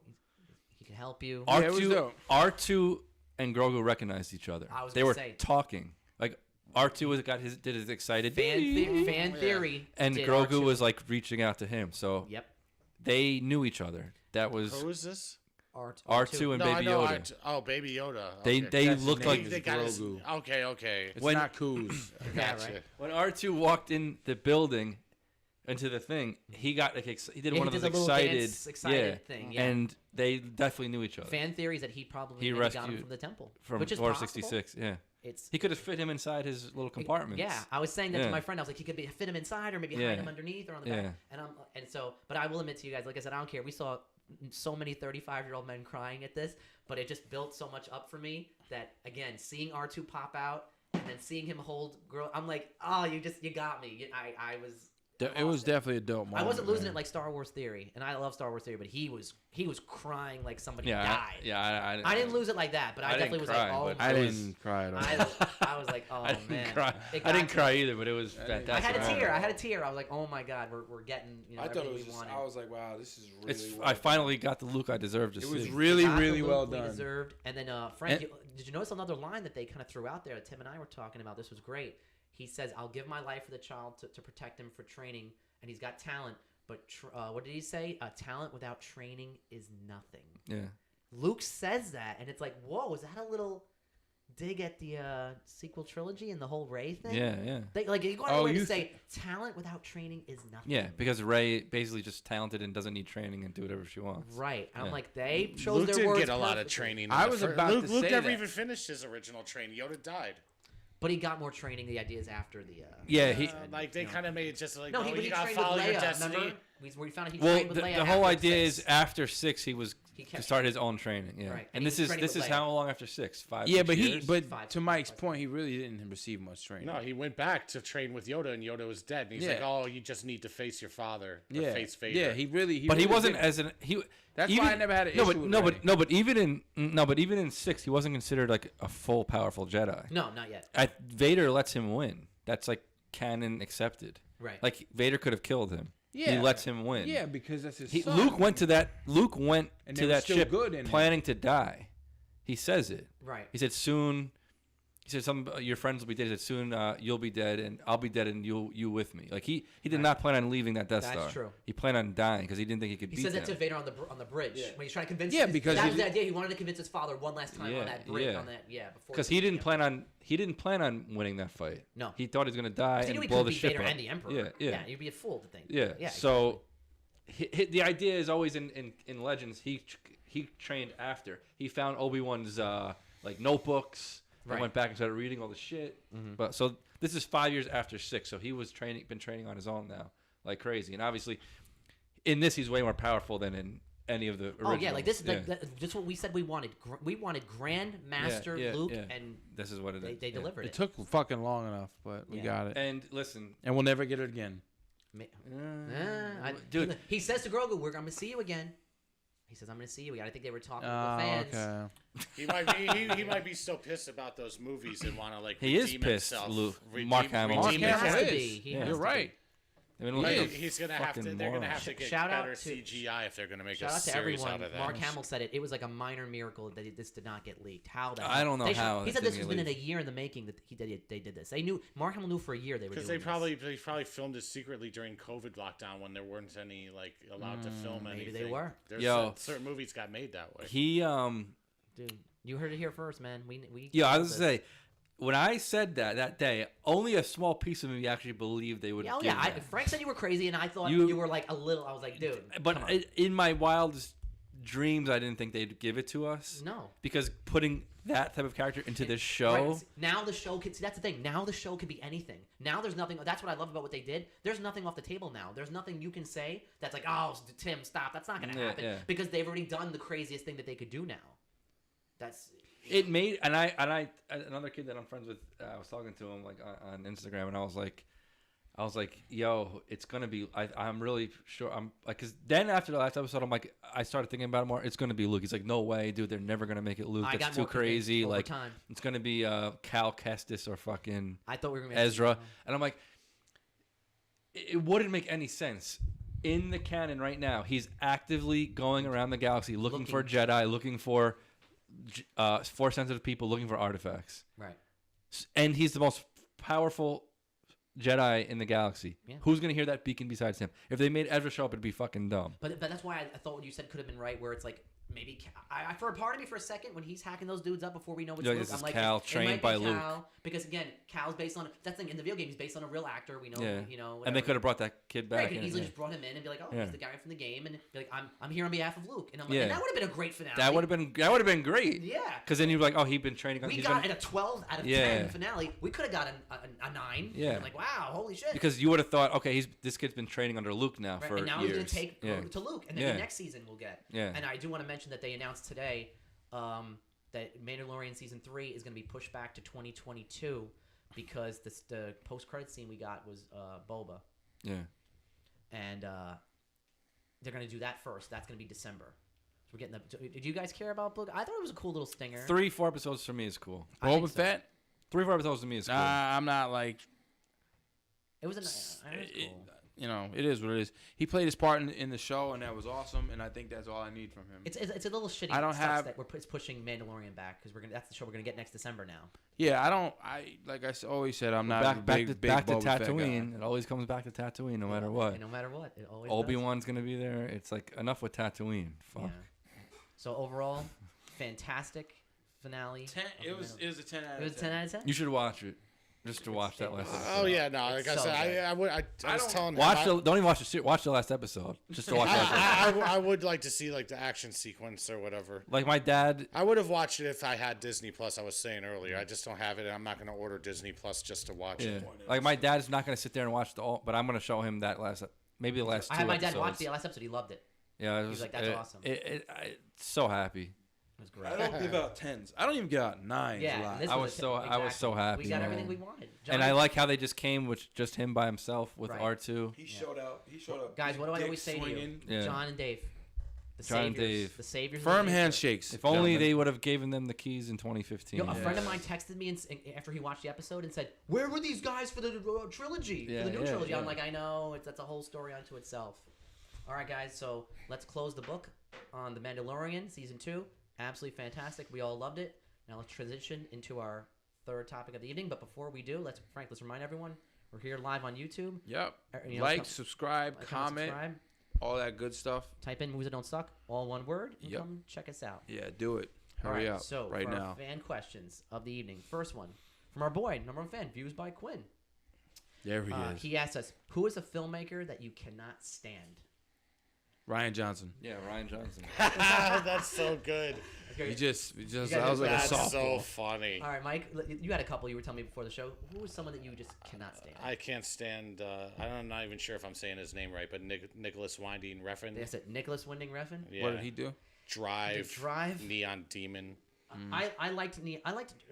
He can help you. R2 and Grogu recognized each other. They were talking. Like R2 did his excited fan theory, and Grogu R2 was like reaching out to him. So they knew each other. That was who is this? R2 and Baby Yoda. Baby Yoda. Okay. They looked like Grogu. Okay. It's not Coos. Gotcha. When R2 walked in the building, into the thing, he got like he did Yeah, one he of did those a little excited, excited thing, yeah. and they definitely knew each other. Fan theories that he probably maybe got him from the temple, from which is Order possible. 66. Yeah, It's he could have fit him inside his little compartments. Yeah, I was saying that to my friend. I was like, he could fit him inside, or maybe hide him underneath, or on the back. And so, but I will admit to you guys, like I said, I don't care. We saw so many 35-year-old men crying at this, but it just built so much up for me that again, seeing R2 pop out and then seeing him hold girl, I'm like, oh, you got me. I was. It was definitely a dope moment. I wasn't losing it like Star Wars Theory, and I love Star Wars Theory, but he was crying like somebody died. I didn't lose it like that, but I definitely was like, oh, I didn't cry at all. I was like, oh man, I didn't cry either, but it was fantastic. I had a tear. I was like, oh my god, we're getting. I thought it was just. Wanted. I was like, wow, this is really. I finally got the Luke I deserved to see. It was really well done. Deserved. And then Frank, did you notice another line that they kind of threw out there that Tim and I were talking about? This was great. He says, "I'll give my life for the child to protect him for training." And he's got talent, but what did he say? Talent without training is nothing. Yeah. Luke says that, and it's like, whoa, is that a little dig at the sequel trilogy and the whole Rey thing? Yeah. You go out to say talent without training is nothing. Yeah, because Rey basically just talented and doesn't need training and do whatever she wants. Right. And I'm like, they chose Luke their didn't words get a lot of perfectly. training. I was about to say Luke never that. even finished his original training. Yoda died. But he got more training. The ideas after the. They kind of made it just like, no, he he got to trained with follow your Leia. destiny. Remember? Where he found out he Well, trained with Leia. the whole after idea 6. is after 6 he was to start his own training. Yeah, Right. and And this he was is training with Leia. how long after 6? 5. Yeah, 6 but years? to Mike's point, he really didn't receive much training. No, he went back to train with Yoda, and Yoda was dead. And he's like, "Oh, you just need to face your father, or face Vader." Yeah, he really. But he wasn't didn't. as an he. That's even, why I never had an issue with no, but even in 6, he wasn't considered like a full powerful Jedi. No, not yet. Vader lets him win. That's like canon accepted. Right. Like Vader could have killed him. Yeah. He lets him win. Yeah, because that's his son. Luke went to that And they were that still ship good in it. planning to die. He says it. Right. He said soon. He said some your friends will be dead. He said soon you'll be dead and I'll be dead and you with me. Like he did not plan on leaving that Death Star. That's true. He planned on dying because he didn't think he could beat He says them. that to Vader on the bridge when he's trying to convince. Yeah, because that was the idea. He wanted to convince his father one last time on that bridge. Because he didn't plan on winning that fight. No, he thought he was going to die and blow the ship Vader up. and the Emperor. Yeah, you'd be a fool to think. Yeah. So the idea is always in Legends. He trained after he found Obi-Wan's notebooks. Right. I went back and started reading all the shit. Mm-hmm. But so this is 5 years after 6, so he was been training on his own now, like crazy. And obviously, in this, he's way more powerful than in any of the originals. Oh yeah, like this is just what we said we wanted. We wanted Grand Master Luke, and this is what it is. They delivered it. It took fucking long enough, but we got it. And listen, and we'll never get it again. Dude, he says to Grogu, "I'm gonna see you again." He says, "I'm going to see you again." I think they were talking to the fans. Okay. He might be so pissed about those movies and want to he is pissed. Luke, Mark Hamill. He has to be. You're right. I mean, he's gonna have to. They're gonna have to get better CGI if they're gonna make a series out of that. Mark Hamill said it. It was like a minor miracle that this did not get leaked. How that? I don't know how. He said this has been in a year in the making that they did this. They knew Mark Hamill knew for a year they were doing this. Because they probably filmed it secretly during COVID lockdown when there weren't any allowed to film anything. Maybe they were. Certain movies got made that way. Dude, you heard it here first, man. We. Yeah, I was gonna say. When I said that day, only a small piece of me actually believed they would. Frank said you were crazy, and I thought you were like a little. I was like, dude. But in my wildest dreams, I didn't think they'd give it to us. No. Because putting that type of character into this show. Right. Now the show can. See, that's the thing. Now the show could be anything. Now there's nothing. That's what I love about what they did. There's nothing off the table now. There's nothing you can say that's like, oh, Tim, stop. That's not going to happen because they've already done the craziest thing that they could do now. That's. It made and I another kid that I'm friends with. I was talking to him on Instagram, and I was like, yo, it's gonna be. I'm really sure. I'm like, cause then after the last episode, I started thinking about it more. It's gonna be Luke. He's like, no way, dude. They're never gonna make it Luke. That's too crazy. Like, it's gonna be Cal Kestis or fucking. I thought we were gonna make Ezra, and I'm like, it wouldn't make any sense. In the canon right now, he's actively going around the galaxy looking for Jedi, looking for. Force sensitive people looking for artifacts, right? And he's the most powerful Jedi in the galaxy. Yeah. Who's gonna hear that beacon besides him? If they made Ezra show up, it'd be fucking dumb. But that's why I thought what you said could have been right, where it's like maybe for a part of me for a second when he's hacking those dudes up before we know it's Like, Luke, this I'm is like, Cal it trained might by be Luke. Cal, because again, Cal's based on that's the thing in the video game. He's based on a real actor. We know, And whatever. they could have brought that kid back. Right, could easily just brought him in and be like, oh, he's the guy from the game, and be like, I'm here on behalf of Luke, and I'm like, and that would have been a great finale. That would have been great. Yeah. Because then you're like, oh, he'd been training. We got at a 12 out of 10 finale. We could have got a 9. Yeah. Like, wow, holy shit. Because you would have thought, okay, this kid's been training under Luke now for and now years. he's going to take to Luke, and then the next season we'll get. Yeah. And I do want to mention that they announced today that Mandalorian season 3 is going to be pushed back to 2022 because the post-credit scene we got was Boba. Yeah. And they're going to do that first. That's going to be December. So we're getting the. Did you guys care about Boba? I thought it was a cool little stinger. 3-4 episodes for me is cool. Boba Fett? 3-4 episodes to me is cool. I'm not like. It was cool. It is what it is. He played his part in the show, and that was awesome. And I think that's all I need from him. It's a little shitty. That it's pushing Mandalorian back because that's the show we're gonna get next December now. Yeah, like I always said, I'm not back big to Boba Fett Tatooine. guy. It always comes back to Tatooine, no matter what. No matter what, it always. Obi-Wan's gonna be there. It's like enough with Tatooine. Fuck. Yeah. So overall, fantastic finale. 10. It was a 10 out of 10. It was a 10 out of 10. You should watch it. Just to watch that last episode. Oh yeah, no, like I said, I was telling him. Don't even watch the series. Watch the last episode. Just to watch that. I would like to see like the action sequence or whatever. Like my dad. I would have watched it if I had Disney Plus. I was saying earlier, I just don't have it, and I'm not going to order Disney Plus just to watch it. Like my dad's not going to sit there and watch but I'm going to show him that maybe the last 2 I had my dad episodes. watch the last episode. He loved it. Yeah, he was like, "That's awesome." So happy. It was great. I don't give out 10s. I don't even give out 9s. Yeah, a lot. I was so happy. We got everything we wanted. And I like how they just came with just him by himself with R2. He showed up. Guys, what do I always say to you? Yeah. John and Dave. The saviors. Firm handshakes. If only they would have given them the keys in 2015. A friend of mine texted me after he watched the episode and said, "Where were these guys for the trilogy? For the new trilogy?" I'm like, "I know. That's a whole story unto itself." All right, guys. So let's close the book on The Mandalorian season 2. Absolutely fantastic. We all loved it. Now let's transition into our third topic of the evening. But before we do, let's remind everyone we're here live on YouTube. Yep. Subscribe, comment, all that good stuff. Type in "movies that don't suck," all one word, and come check us out. Yeah, do it. Hurry up. So right for now. Our fan questions of the evening. First one from our boy, number 1 fan, Views by Quinn. There he is. He asked us, "Who is a filmmaker that you cannot stand?" Ryan Johnson. Yeah, Ryan Johnson. That's so good. He just I was like a softball. That's so funny. All right, Mike, you had a couple you were telling me before the show. Who is someone that you just cannot stand? I can't stand. I'm not even sure if I'm saying his name right, but Nicholas Winding Refn. That's it, Nicholas Winding Refn. Yeah. What did he do? Drive. Neon Demon. I liked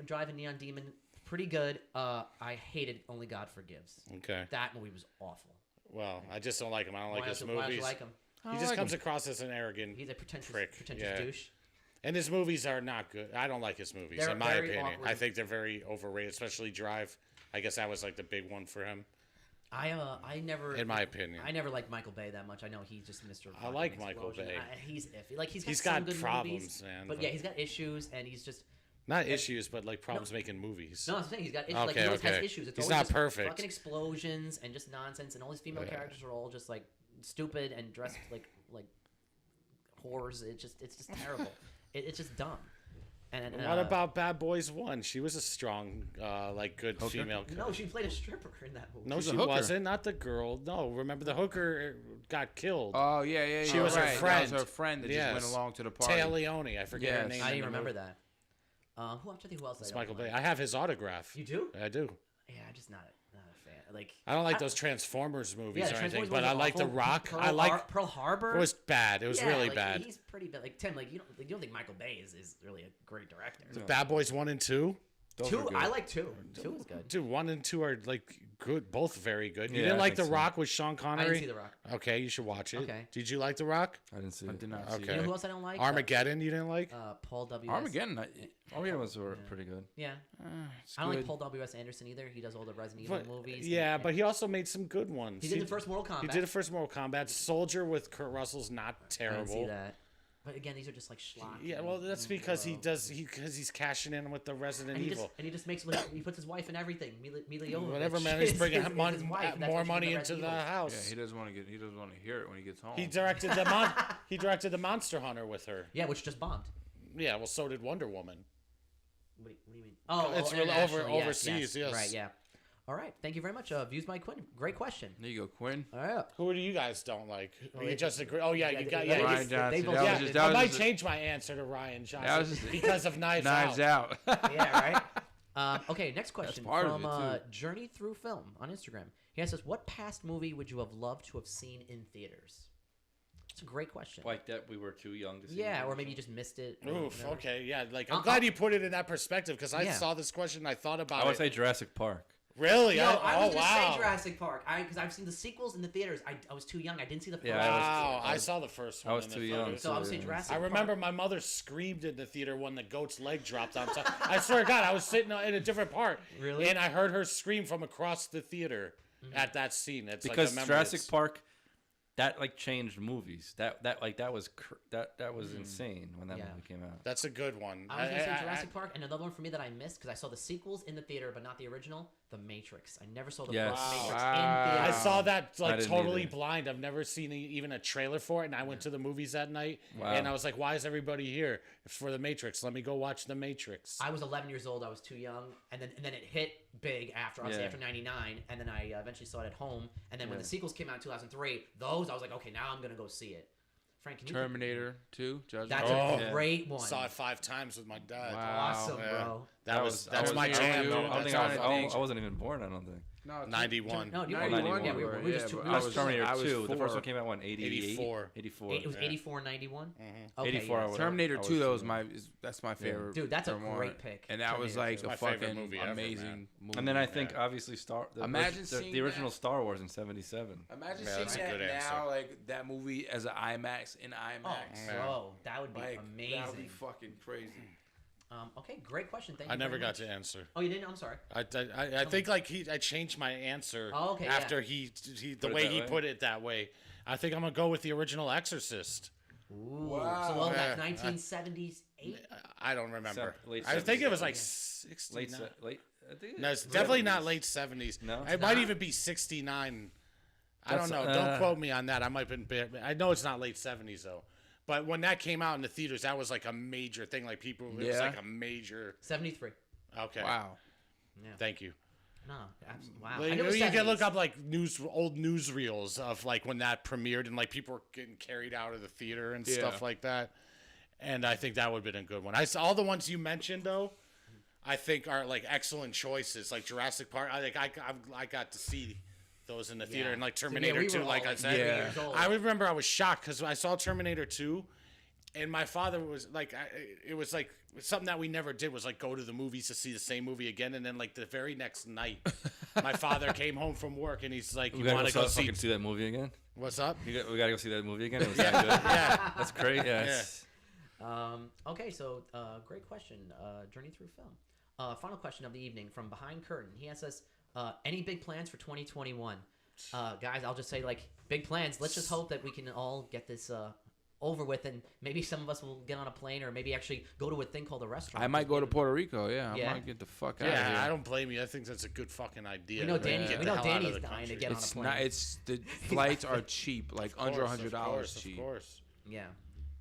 Drive and Neon Demon. Pretty good. I hated Only God Forgives. Okay. That movie was awful. Well, I just don't like him. I don't like his movies. Why don't you like him? He just comes across as an arrogant. He's a pretentious yeah. douche. And his movies are not good. I don't like his movies, in my opinion. Awkward. I think they're very overrated, especially Drive. I guess that was like the big one for him. I never. In my opinion, I never liked Michael Bay that much. I know he's just Mr. I like Michael Bay. He's iffy. Like he's got some good problems, movies, man. But yeah, he's got issues, and he's just. Not issues, but like problems making movies. No, I'm saying he's got issues. Like, he always has issues. He's not perfect. Fucking explosions and just nonsense, and all these female characters are all just like stupid and dressed like whores. It's just terrible. It's just dumb. And what about Bad Boys 1? She was a strong, good female. No, she played a stripper in that movie. No, she wasn't. Not the girl. No, remember the hooker got killed. Oh yeah. She was her friend. That was her friend that just went along to the party. Taya Leone. I forget her name. I didn't remember that. Who else? It's Michael Bay. I have his autograph. You do? I do. Yeah, I'm just not a fan. Like I don't like those Transformers movies or anything, but I like like The Rock. Pearl Harbor. It was bad. It was really bad. He's pretty bad. Like Tim, you don't think Michael Bay is really a great director? The Bad Boys 1 and 2. I like 2. 2 was good. Dude, 1 and 2 are like good, both very good. You Yeah, didn't I like The think so. Rock with Sean Connery? I didn't see The Rock. Okay, you should watch it. Okay. Did you like The Rock? I didn't see it. I did not see Okay. it. You know who else I don't like? Armageddon, you didn't like? Paul W. Armageddon. Armageddon was pretty good. Yeah. I don't like Paul W.S. Anderson either. He does all the Resident Evil movies. Yeah, but he also made some good ones. He did the first Mortal Kombat. He did the first Mortal Kombat. Soldier with Kurt Russell's not terrible. I didn't see that. But again, these are just like schlock. Yeah, well, that's because he's cashing in with the Resident Evil. And he just makes he puts his wife in everything. Mila Jovovich. Whatever, man. He's bringing wife, more money into the house. Yeah, he doesn't want to hear it when he gets home. He directed the Monster Hunter with her. Yeah, which just bombed. Yeah, well, so did Wonder Woman. What do you mean? Oh, it's overseas. Yes. Right. Yeah. All right. Thank you very much. Views by Quinn. Great question. There you go, Quinn. All right. Who do you guys don't like? You just agree. Oh yeah, you got Ryan Johnson. I might change my answer to Ryan Johnson because of Knives Out. Yeah. Right. Okay. Next question from it, Journey Through Film on Instagram. He asks us, "What past movie would you have loved to have seen in theaters?" It's a great question. Like that we were too young to see. Yeah, or maybe you just missed it. Oof. Okay. Yeah. Like I'm glad you put it in that perspective because I saw this question. I thought about it. I would say Jurassic Park. Really? Yo, I was gonna say Jurassic Park. Because I've seen the sequels in the theaters. I was too young. I didn't see the first. Yeah, wow. I saw the first one. I was too young. So I would say Jurassic Park. I remember my mother screamed in the theater when the goat's leg dropped on top. I swear to God, I was sitting in a different part. Really? And I heard her scream from across the theater at that scene. It's because like Jurassic Park, that like changed movies. That was insane when that movie came out. That's a good one. I was gonna say Jurassic Park, and another one for me that I missed because I saw the sequels in the theater, but not the original. The Matrix. I never saw the first Matrix in theater. I saw that like totally blind. I've never seen even a trailer for it, and I went to the movies that night, and I was like, "Why is everybody here? It's for the Matrix. Let me go watch the Matrix." I was 11 years old. I was too young, and then it hit big after after '99, and then I eventually saw it at home. And then when the sequels came out in 2003, I was like, okay, now I'm gonna go see it. Frank, can you Terminator 2, Judgment. That's a great one. Saw it 5 times with my dad. Wow. Awesome, bro. That's my jam. I wasn't even born. I don't think. No, 91. No, 91. Yeah, we were just too. I was Terminator 2. The first one came out when 84. It was 84, 91. Mm-hmm. Okay, 84. Yeah. Terminator 2 though that's my favorite. Dude, that's a great pick. And that was like a fucking movie amazing movie. And then I think obviously the original Star Wars in '77. Imagine seeing that now, like that movie as an IMAX in IMAX. Oh, bro, that would be amazing. That would be fucking crazy. Okay, great question. Thank you. I never got to answer. Oh, you didn't? I'm sorry. I think like I changed my answer after he the way he put it that way. I think I'm gonna go with the original Exorcist. Ooh. Wow. So that's 1978. I don't remember. I think it was like 69. Late. No, it's definitely not late 70s. No, it might even be 69. I don't know. Don't quote me on that. I might have been. I know it's not late 70s though. But when that came out in the theaters, that was like a major thing. Like people, it was like a major. 73. Okay. Wow. Yeah. Thank you. No, absolutely. Wow. Like, you can look up like old newsreels of like when that premiered and like people were getting carried out of the theater and stuff like that. And I think that would have been a good one. I saw all the ones you mentioned though. I think are like excellent choices. Like Jurassic Park. I got to see those in the theater and like Terminator 2, like I said. I remember I was shocked because I saw Terminator 2 and my father was like, it was like something that we never did was like go to the movies to see the same movie again. And then like the very next night, my father came home from work and he's like, you want to go see that movie again? What's up? We got to go see that movie again. It was that good. Yeah. That's great. Yeah. Okay, so great question. Journey through film. Final question of the evening from Behind Curtain. He asks us, any big plans for 2021? Guys, I'll just say, like, big plans. Let's just hope that we can all get this over with, and maybe some of us will get on a plane or maybe actually go to a thing called a restaurant. I might go to Puerto Rico, I might get the fuck out of here. Yeah, I don't blame you. I think that's a good fucking idea. We know Danny's dying to get on a plane. The flights are cheap, like under $100 cheap. Of course. Yeah.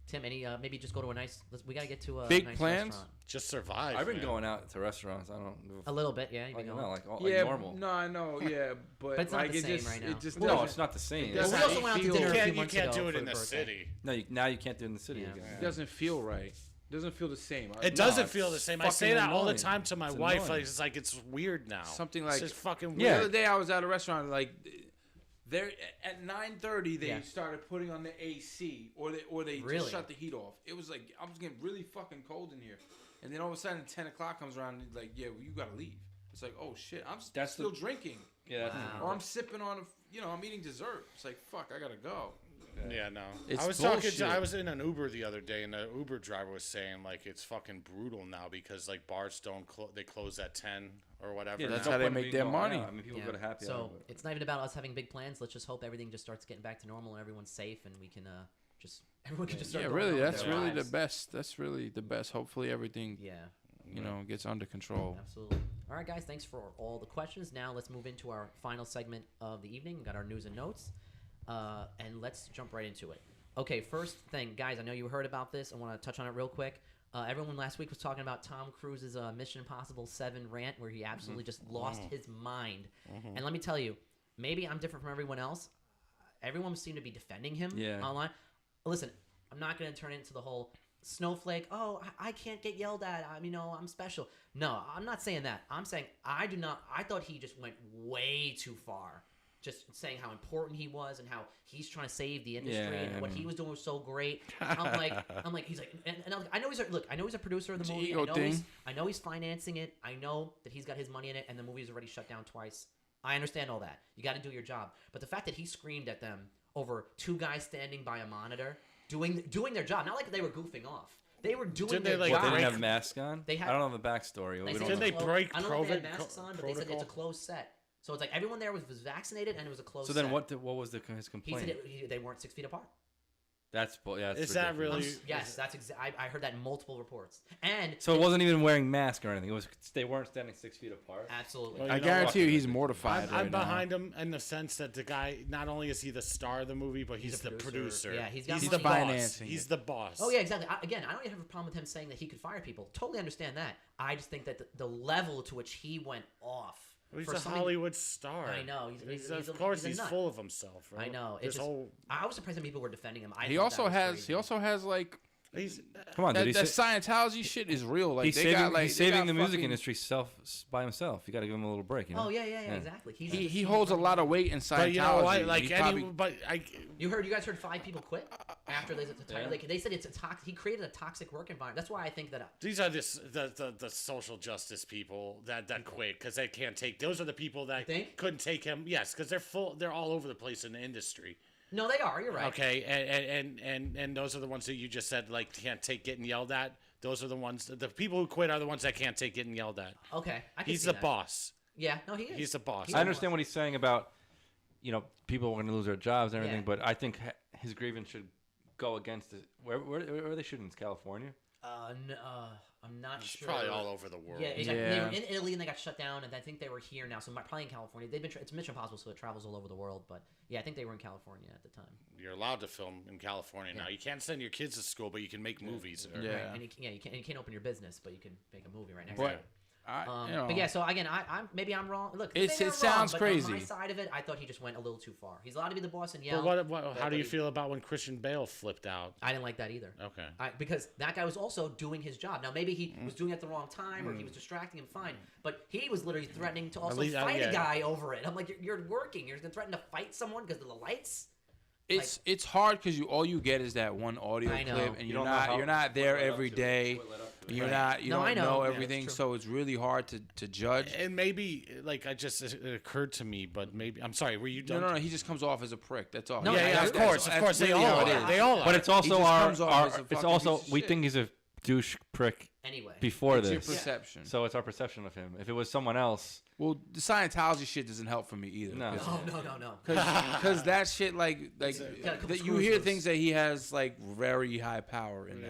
Tim, any maybe just go to a nice. We gotta get to a big nice plans. Restaurant. Just survive. I've been going out to restaurants. I don't. A little bit, yeah. You've been going. Like normal. No, I know, but it's not the same right now. No, it's not the same. Well, we also went out to dinner a few months ago. You can't do it in the birthday. city. No, now you can't do it in the city. Yeah. It doesn't feel right. It doesn't feel the same. It doesn't feel the same. I say that all the annoying. time to my wife. Like, it's like it's weird now. Something like it's just fucking weird. The other day I was at a restaurant like. There at 9:30 they started putting on the AC or they just shut the heat off. It was like I was getting really fucking cold in here, and then all of a sudden 10 o'clock comes around and it's like you gotta leave. It's like oh shit I'm still drinking. Yeah. Wow. Or I'm sipping on I'm eating dessert. It's like fuck I gotta go. Yeah, no. It's I was bullshit. I was in an Uber the other day, and the Uber driver was saying like it's fucking brutal now because like bars they close at 10 or whatever. Yeah, that's how they make their money. I mean, people go to happy hour. So it's not even about us having big plans. Let's just hope everything just starts getting back to normal and everyone's safe and we can Just everyone can just start. Yeah, going really, on with that's their really lives. the best. That's really the best. Hopefully, everything gets under control. Absolutely. All right, guys, thanks for all the questions. Now let's move into our final segment of the evening. We got our news and notes, and let's jump right into it. Okay, first thing, guys, I know you heard about this. I want to touch on it real quick. Everyone last week was talking about Tom Cruise's Mission Impossible 7 rant where he absolutely just lost his mind. And let me tell you, maybe I'm different from everyone else. Everyone seemed to be defending him online. Listen, I'm not going to turn it into the whole snowflake. Oh, I can't get yelled at. I'm special. No, I'm not saying that. I'm saying I thought he just went way too far. Just saying how important he was and how he's trying to save the industry and what he was doing was so great. I'm like, he's like, and I know he's a producer of the movie. I know he's financing it. I know that he's got his money in it, and the movie's already shut down twice. I understand all that. You got to do your job. But the fact that he screamed at them over 2 guys standing by a monitor doing their job, not like they were goofing off. They were doing their job. They didn't have masks on? I don't know the backstory. Did they break I don't know if they had masks on, but they said it's a closed set. So it's like everyone there was vaccinated and it was a closed set. So then what was his complaint? He said they weren't 6 feet apart. That's is that really? Yes, that's I heard that in multiple reports. And so it wasn't even wearing masks or anything. It was they weren't standing 6 feet apart. Absolutely. Well, I guarantee you, he's mortified. I'm behind him in the sense that the guy not only is he the star of the movie, but he's the producer. Yeah, he's the boss. He's the boss. Oh yeah, exactly. I don't even have a problem with him saying that he could fire people. Totally understand that. I just think that the level to which he went off. He's a Hollywood star. I know. He's full of himself. Right? I know. I was surprised that people were defending him. He also has like. Come on, that Scientology shit is real. Like he's saving the music industry by himself. You got to give him a little break. Oh yeah, exactly. He holds a lot of weight in Scientology. You guys heard 5 people quit after they said it's a toxic. He created a toxic work environment. That's why I think that these are the social justice people that quit because they can't take. Those are the people that couldn't take him. Yes, because they're all over the place in the industry. No, they are. You're right. Okay, and those are the ones that you just said like can't take getting yelled at. Those are the ones. The people who quit are the ones that can't take getting yelled at. Okay, he's the boss. Yeah, no, he is. He's the boss. I understand what he's saying about, people are going to lose their jobs and everything, but I think his grievance should go against it. Where are they shooting? It's California. I'm not it's sure. Probably all over the world. Yeah, exactly. They were in Italy and they got shut down, and I think they were here now. So probably in California. It's Mission Impossible, so it travels all over the world. But yeah, I think they were in California at the time. You're allowed to film in California now. You can't send your kids to school, but you can make movies. Right. And you can't open your business, but you can make a movie right next to it. But yeah, so again, maybe I'm wrong. Look, it sounds crazy. On my side of it, I thought he just went a little too far. He's allowed to be the boss and yell. But how do you feel about when Christian Bale flipped out? I didn't like that either. Okay. Because that guy was also doing his job. Now maybe he was doing it at the wrong time or he was distracting him. Fine, but he was literally threatening to also fight a guy over it. I'm like, you're working. You're going to threaten to fight someone because of the lights. It's hard because all you get is that one audio clip, and you're not there every day. You don't know everything, so it's really hard to judge. And maybe it occurred to me, but maybe I'm sorry. Were you done? No. He just comes off as a prick. That's all. No, of course. They all are. They all are. But it's also we think he's a douche prick. Anyway, before it's this, your perception. So it's our perception of him. If it was someone else, well, the Scientology shit doesn't help for me either. No. Because that shit, you hear things that he has very high power in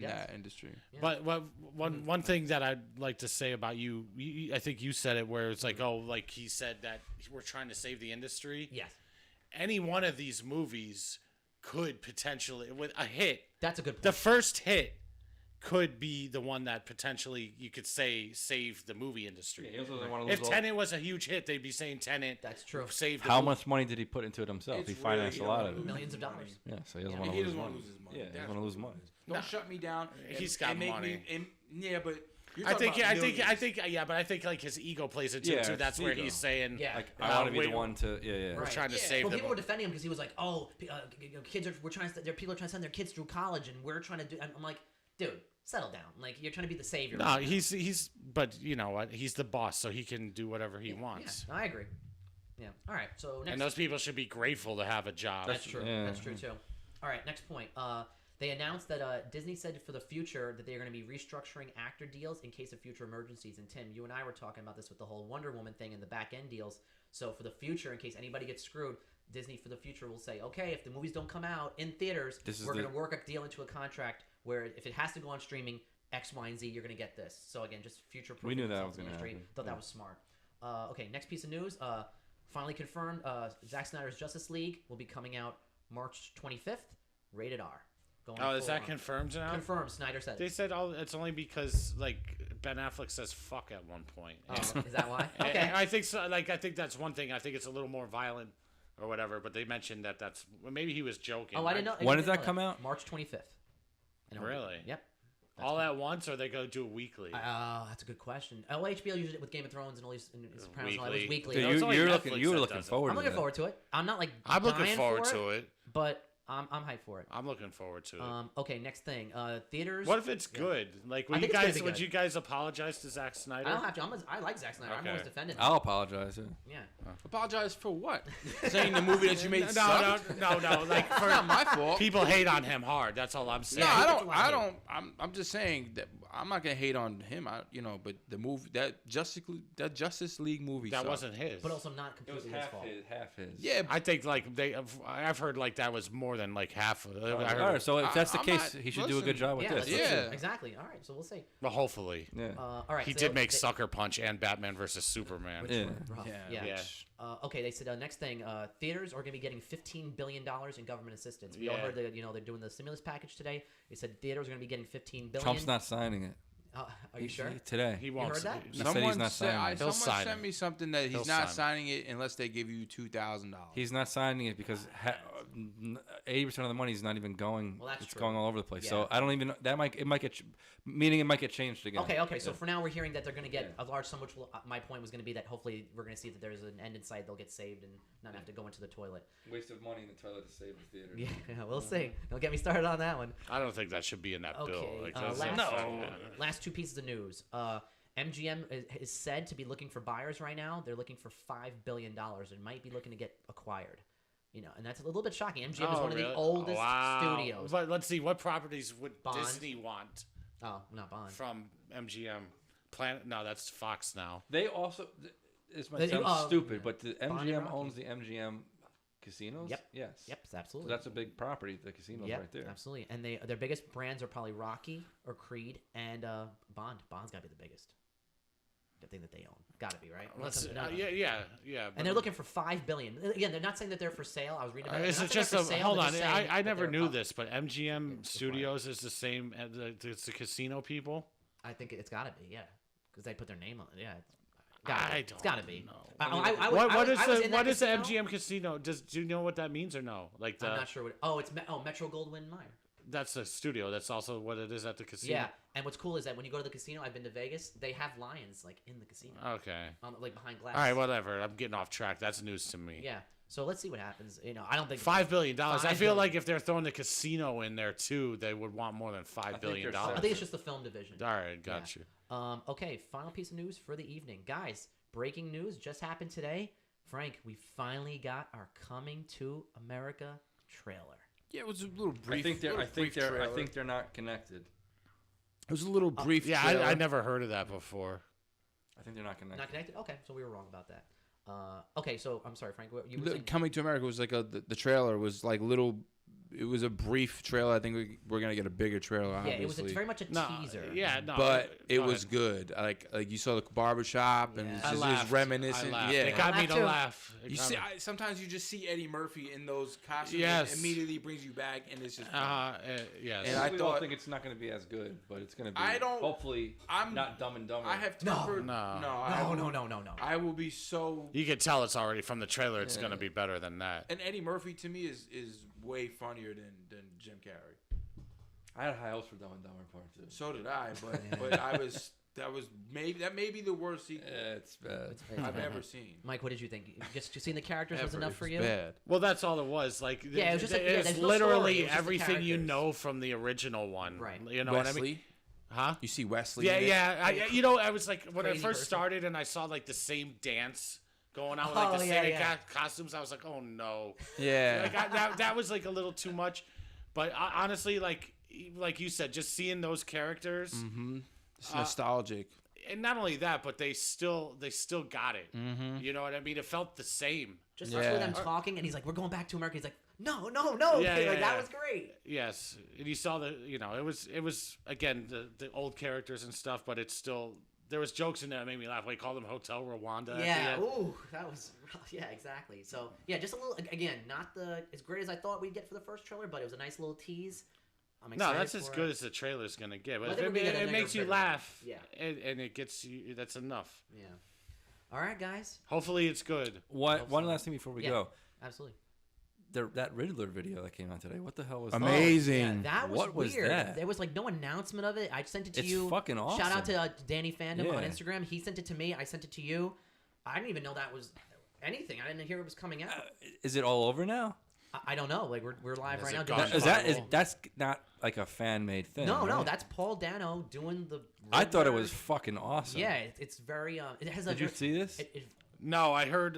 that industry. Yeah. But one thing that I'd like to say about you, I think you said it, where it's he said that we're trying to save the industry. Yes. Any one of these movies could potentially, with a hit. That's a good point. The first hit could be the one that potentially you could say saved the movie industry. Yeah, if Tenet was a huge hit, they'd be saying Tenet. That's true. Saved. How much money did he put into it himself? He financed a lot of it. Millions of dollars. Yeah, so he doesn't want to lose money. Yeah, he doesn't want to lose money. Don't shut me down. He's got money. But I think his ego plays into it too. That's where he's saying, I want to be the one to, We're trying to save them. People were defending him because he was like, people are trying to send their kids through college, and we're trying to do. I'm like, dude, settle down. Like, you're trying to be the savior. No, but you know what? He's the boss, so he can do whatever he wants. Yeah, I agree. Yeah. All right. So next. And those people should be grateful to have a job. That's true. Yeah. That's true too. All right. Next point. They announced that Disney said for the future that they are going to be restructuring actor deals in case of future emergencies. And Tim, you and I were talking about this with the whole Wonder Woman thing and the back end deals. So for the future, in case anybody gets screwed, Disney for the future will say, okay, if the movies don't come out in theaters, we're going to work a deal into a contract where if it has to go on streaming, X, Y, and Z, you're going to get this. So again, just future proof. We knew that was going to happen. Thought that was smart. Okay, next piece of news. Finally confirmed, Zack Snyder's Justice League will be coming out March 25th, rated R. Is that confirmed now? Confirmed. Snyder said it. They said it's only because Ben Affleck says fuck at one point. Oh, is that why? Okay. I think so. I think that's one thing. I think it's a little more violent or whatever. But they mentioned that's maybe he was joking. Oh, I didn't know. When does that come out? March 25th. Really? Yep. All at once, or they go do it weekly? That's a good question. HBO usually with Game of Thrones and all these Sopranos, weekly. Weekly. So you were looking forward. I'm looking forward to it. I'm not I'm looking forward to it, but I'm hyped for it. I'm looking forward to it. Okay, next thing. Theaters. What if it's good? Would you guys apologize to Zack Snyder? I don't have to. I like Zack Snyder. I'm always defending him. I'll apologize. Yeah. Apologize for what? Saying the movie that you made sucked? No. It's not my fault. People hate on him hard. That's all I'm saying. No, I don't. I'm just saying that I'm not gonna hate on him. But the movie that Justice League movie that sucked. wasn't his. But also not completely his fault. Half his. Yeah, I think I've heard that was more than half. All right, so if that's the case, he should do a good job with this. Yeah, exactly. All right, so we'll see. Well, hopefully. Yeah. All right. He did make Sucker Punch and Batman versus Superman. Which were rough. Yeah. Okay, they said next thing, theaters are going to be getting $15 billion in government assistance. We all heard that they're doing the stimulus package today. They said theaters are going to be getting $15 billion. Trump's not signing it. Are you sure? Today. He won't. You heard that? Someone sign sent me something that he's not signing it unless they give you $2,000. He's not signing it because 80% of the money is not even going. Well, that's it's true. going all over the place. Yeah. So I don't even. It might get. Meaning it might get changed again. Okay. So for now, we're hearing that they're going to get a large sum, which my point was going to be that hopefully we're going to see that there's an end in sight. They'll get saved and not have to go into the toilet. Waste of money in the toilet to save the theater. Yeah, we'll see. Don't get me started on that one. I don't think that should be in that bill. Last two pieces of news. MGM is said to be looking for buyers right now. They're looking for $5 billion and might be looking to get acquired. And that's a little bit shocking. MGM is one of the oldest studios. But let's see, what properties would Bond. Disney want? Oh, not Bond. From MGM. No, that's Fox now. They also. This might sound stupid, but the MGM owns the MGM casinos. Yep. Yes. Yep. Absolutely. So that's a big property. The casinos right there. Absolutely. And their biggest brands are probably Rocky or Creed and Bond. Bond's got to be the biggest. The thing that they own. Got to be, right? Yeah. And they're looking for $5 billion. Again, they're not saying that they're for sale. I was reading about it. Is it just hold on? I never knew this, but MGM Studios is the same as the casino people. I think it's got to be, yeah, because they put their name on it. Yeah, it's got to be. What is the MGM casino? Do you know what that means or no? I'm not sure what. It's Metro Goldwyn Mayer. That's a studio. That's also what it is at the casino. Yeah, and what's cool is that when you go to the casino, I've been to Vegas. They have lions in the casino. Okay. Behind glass. All right, whatever. I'm getting off track. That's news to me. Yeah. So let's see what happens. I don't think $5 billion. I feel like if they're throwing the casino in there too, they would want more than $5 billion. I think it's just the film division. All right, got you. Okay, final piece of news for the evening, guys. Breaking news just happened today. Frank, we finally got our Coming to America trailer. Yeah, it was a little brief. I think they're not connected. It was a little brief. Yeah, I never heard of that before. I think they're not connected. Not connected? Okay, so we were wrong about that. Okay, so I'm sorry, Frank. What you were saying? Coming to America was the trailer was like little. It was a brief trailer. I think we're gonna get a bigger trailer. Yeah, obviously. it was very much a teaser. Yeah, no, but it was good. Like you saw the barbershop and it was reminiscent. Yeah, it got me to laugh. You see, sometimes you just see Eddie Murphy in those costumes. Yes, and immediately brings you back, and it's just. Yes. And I think it's not going to be as good, but it's going to be. Hopefully, I'm not Dumb and Dumber. I have temper. No. I will be so. You can tell it's already from the trailer. It's going to be better than that. And Eddie Murphy to me is way funnier than Jim Carrey. I had high hopes for Dumb and Dumber Part 2. So did I, but that may be the worst sequel it's bad. I've ever seen. Mike, what did you think? Just seeing the characters was enough for you? Bad. Well, that's all it was. Like, yeah, it was just it's no literally story. It was everything you know from the original one. Right. You know Wesley? what I mean? Huh? You see Wesley? Yeah. I was like, when I Crazy first person. started and I saw like the same dance going on with like the same costumes, I was like, oh no. Yeah. Like that was like a little too much. But honestly, like you said, just seeing those characters, It's nostalgic. and not only that, but they still got it. Mm-hmm. You know what I mean? It felt the same. Just starts with them talking, and he's like, "We're going back to America." He's like, "No." That was great. Yes, and you saw it was again the old characters and stuff, but it's still there was jokes in there that made me laugh. Like call them Hotel Rwanda. Yeah. Ooh, that was yeah, exactly. So yeah, just a little again, not as great as I thought we'd get for the first trailer, but it was a nice little tease. No, that's as good as the trailer's gonna get. But it makes you laugh. Yeah. And it gets you. That's enough. Yeah. All right, guys. Hopefully it's good. One last thing before we go. Absolutely. That Riddler video that came out today. What the hell was amazing? That? Yeah, that was what weird. Was that? There was like no announcement of it. I sent it to it's you. It's fucking awesome. Shout out to Danny Fandom on Instagram. He sent it to me. I sent it to you. I didn't even know that was anything. I didn't hear it was coming out. Is it all over now? I don't know. Like we're live right now. That's not like a fan made thing? No, right? no, that's Paul Dano doing the. Riddler. I thought it was fucking awesome. Yeah, it's very. It has. Did you see this? No, I heard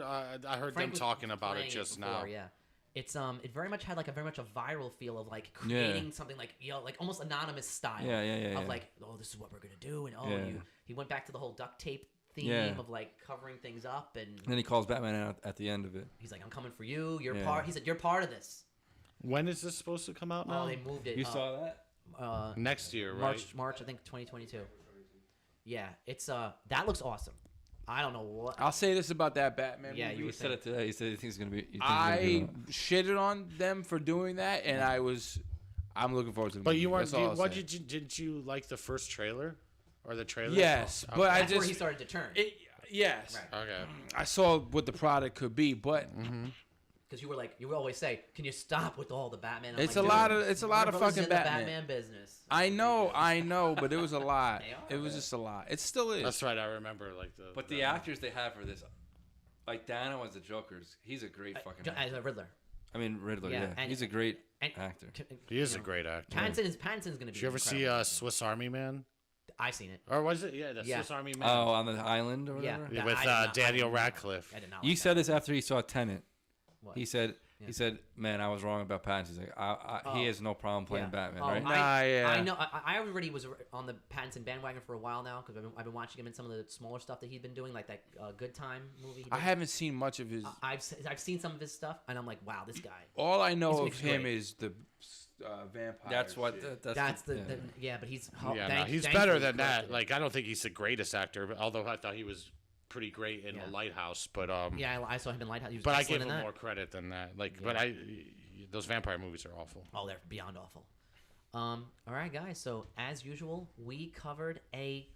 them talking about it just before, now. Yeah, it's it very much had like a viral feel of like creating something like like almost anonymous style. Yeah. Of like, oh, this is what we're gonna do, and he went back to the whole duct tape theme of like covering things up, and then he calls Batman out at the end of it. He's like, I'm coming for you. You're part. He said, you're part of this. When is this supposed to come out now? Oh, they moved it. You saw that? Next year, right? March, I think 2022. Yeah, it's that looks awesome. I don't know what. I'll say this about that Batman movie. Yeah, you said it today. You said you think it's gonna be. I shitted on them for doing that, and I'm looking forward to the movie. But you weren't. Didn't you like the first trailer or the trailer? Yes, but that's where he started to turn. Yes. Right. Okay. I saw what the product could be, but. Because you would always say, "Can you stop with all the Batman?" It's a lot of fucking Batman business. I know, but it was a lot. It was just a lot. It still is. That's right. I remember But the actors they have for this, like Dano as the Joker's, he's a great fucking actor. As a Riddler. I mean Riddler. Yeah, and, he's a great actor. He is a great actor. Pattinson's gonna be. Did you ever see Swiss Army Man? I've seen it. Or was it? Yeah, Swiss Army Man. Oh, on the island or whatever. Yeah, with Daniel Radcliffe. I did not. You said this after he saw Tenet. What? He said, "Man, I was wrong about Pattinson." He's like, he has no problem playing Batman, right? I know. I already was on the Pattinson bandwagon for a while now because I've been watching him in some of the smaller stuff that he's been doing, like that Good Time movie. I haven't seen much of his. I've seen some of his stuff, and I'm like, wow, this guy. All I know of him is the vampire. That's what. That's the but he's. He's better than that. Like I don't think he's the greatest actor, although I thought he was pretty great in The Lighthouse, but I saw him in Lighthouse. But I give him more credit than that. But those vampire movies are awful. Oh, they're beyond awful. All right, guys. So as usual, we covered a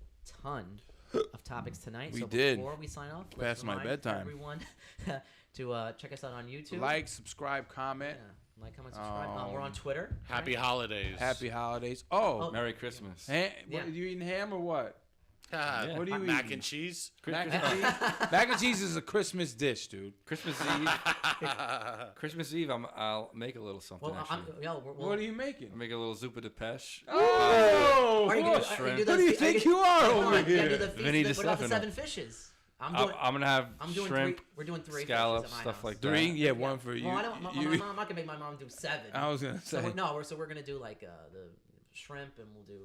ton of topics tonight. We did. Before we sign off, past my bedtime. Everyone, to check us out on YouTube. Like, subscribe, comment. Yeah. Like, comment, subscribe. We're on Twitter. Happy holidays. Happy holidays. Oh, Merry Christmas. What, you eating ham or what? What do you mac and cheese? Mac and cheese? Mac and cheese is a Christmas dish, dude. Christmas Eve. Christmas Eve, I'll make a little something. What are you making? I'll make a little zuppa de pêche. Oh! Who do you think you are over here? Vinny the 7 fishes. I'm gonna have shrimp. We're doing 3 scallops, fishes stuff like that. 3? Yeah, 1 for you. Well, I'm not gonna make my mom do 7. I was gonna say. So we're gonna do like the shrimp, and we'll do.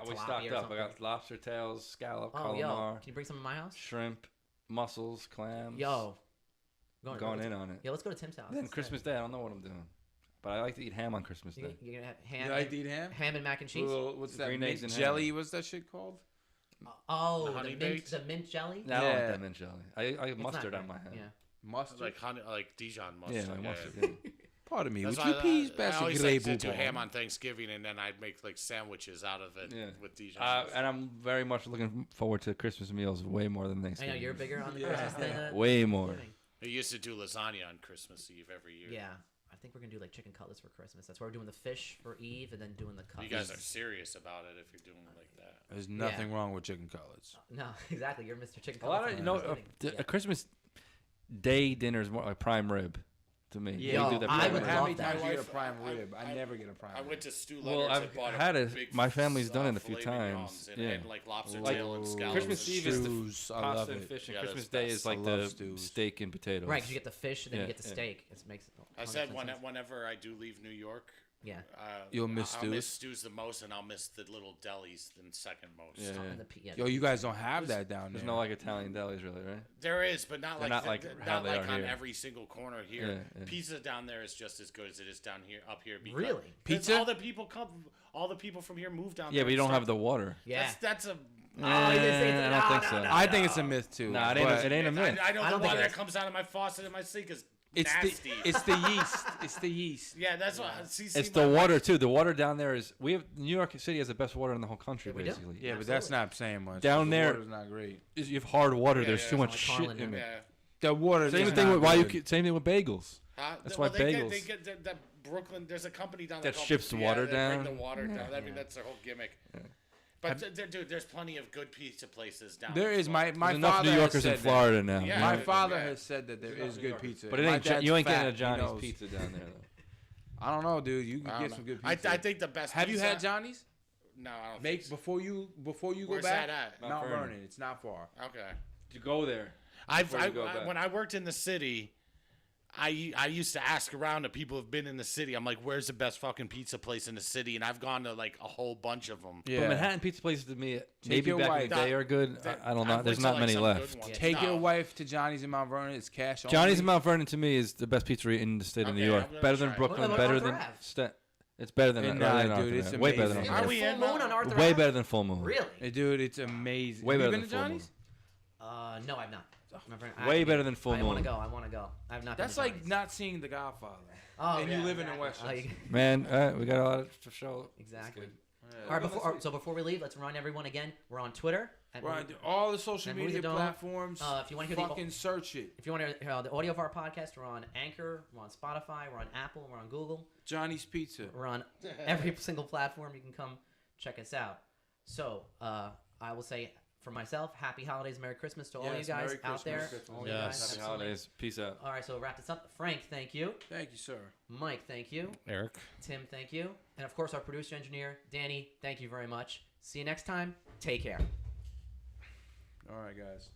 We stocked up. I got lobster tails, scallop, calamar. Can you bring some in my house? Shrimp, mussels, clams. Going in on it. Yeah, let's go to Tim's house. Then Christmas Day, I don't know what I'm doing, but I like to eat ham on Christmas Day. You're gonna have ham. You like to eat ham? Ham and mac and cheese. What's that? Green eggs and jelly? ham. What's that shit called? The mint jelly. No, I don't like that mint jelly. I have mustard on my hand. Yeah. Mustard, like Dijon mustard. Yeah, like mustard. Pardon me. Would you please pass I the always grey like to do ham on Thanksgiving, and then I'd make like sandwiches out of it with Dijon. And I'm very much looking forward to Christmas meals way more than Thanksgiving. I know you're bigger on the Christmas than way more. We used to do lasagna on Christmas Eve every year. Yeah. I think we're gonna do like chicken cutlets for Christmas. That's why we're doing the fish for Eve, and then doing the cutlets. You guys are serious about it if you're doing it like that. There's nothing wrong with chicken cutlets. No, exactly. You're Mr. Chicken Cutlets. A lot of a Christmas Day dinner is more like prime rib to me. Yeah, do that I would How love many that. times you get a prime rib? I never get a prime rib. I went to Stu Well, Leonard's I've and bought had a it. big My family's done it a few filet times. mignons and like lobster tail and scallops. Christmas Eve is the Stews, I love pasta and it. fish, and Yeah, Christmas that's Day best. is like I love the stews. steak and potatoes. Right, because you get the fish and then you get the steak. It makes. I said whenever I do leave New York, Yeah. You'll miss I'll miss Stu's? Stu's the most, and I'll miss the little delis the second most. Yeah. Yo, you guys don't have that down there. There's no like Italian delis really, right? There is, but not They're like how they are on here. every single corner here. Pizza down there is just as good as it is down here, up here. Because Really? Pizza? All the people from here move down there. Yeah, but you don't have the water. Yeah. That's a. I don't think so. I think it's a myth too. Nah, it ain't a myth. I know I the don't think water it that is. comes out of my faucet in my sink is It's nasty. it's the yeast. It's the yeast. Yeah, that's what. It's the water too. The water down there is. We have New York City has the best water in the whole country, we do. basically. Yeah, but that's not saying much. Down the there- water's not great. You have hard water. There's yeah, too it's much like shit Harlan in it. Yeah. The water. Same thing with same thing with bagels. That's why they bagels. get that Brooklyn. There's a company down there That called- ships the water they down. Bring the water down. I mean, that's their whole gimmick. But dude, there's plenty of good pizza places down there. There is my There's enough father New has Yorkers in said Florida now. Yeah. My Yeah. father Yeah. has said that there is good pizza. But it My ain't. dad's You ain't fat, getting a he Johnny's knows. pizza down there though. I don't know, dude. You can I get don't some know. good pizza. I think the best. Have you pizza, had Johnny's? No, I don't. Make think so. before you go Where's back. that at? Mount Vernon. Vernon. It's not far. Okay. To go there. When back. I worked in the city, I used to ask around to people who've been in the city. I'm like, where's the best fucking pizza place in the city? And I've gone to like a whole bunch of them. Yeah. But Manhattan pizza places to me, maybe your back in wife. the day are good. I don't know. There's not many left. Take your wife to Johnny's in Mount Vernon. It's cash only. Johnny's in Mount Vernon to me is the best pizzeria in the state of New Okay, York. I'm gonna Better than try it. Brooklyn. What better about than. Arthur It's better than And Arthur dude, it's Ave. Way better than amazing. Is Arthur there Are a we full in moon on Arthur Way Ave? better than Full Moon. Really? Hey, dude, it's amazing. Way Have you better been than to Full Moon. Johnny's? No, I've not. Way better than Full I want to Moon. go. I want to go. I've not. That's been to like Johnny's. not seeing The Godfather. Oh, and yeah, you living in exactly. Westchester. Man, we got a lot to show. Exactly. Yeah. All right. Before we leave, let's remind everyone again. We're on Twitter. We're on all the social and Movies media That Don't. platforms. If you want to hear fucking search it. if you want to hear the audio of our podcast, we're on Anchor, we're on Spotify, we're on Apple, we're on Google, Johnny's Pizza. we're on every single platform. You can come check us out. So I will say for myself, happy holidays, Merry Christmas to all you Yes, guys Merry out there. Christmas. All you Yes. guys, Happy absolutely. holidays. Peace out. All right, so wrap this up. Frank, thank you. Thank you, sir. Mike, thank you. Eric. Tim, thank you. And of course, our producer engineer, Danny, thank you very much. See you next time. Take care. All right, guys.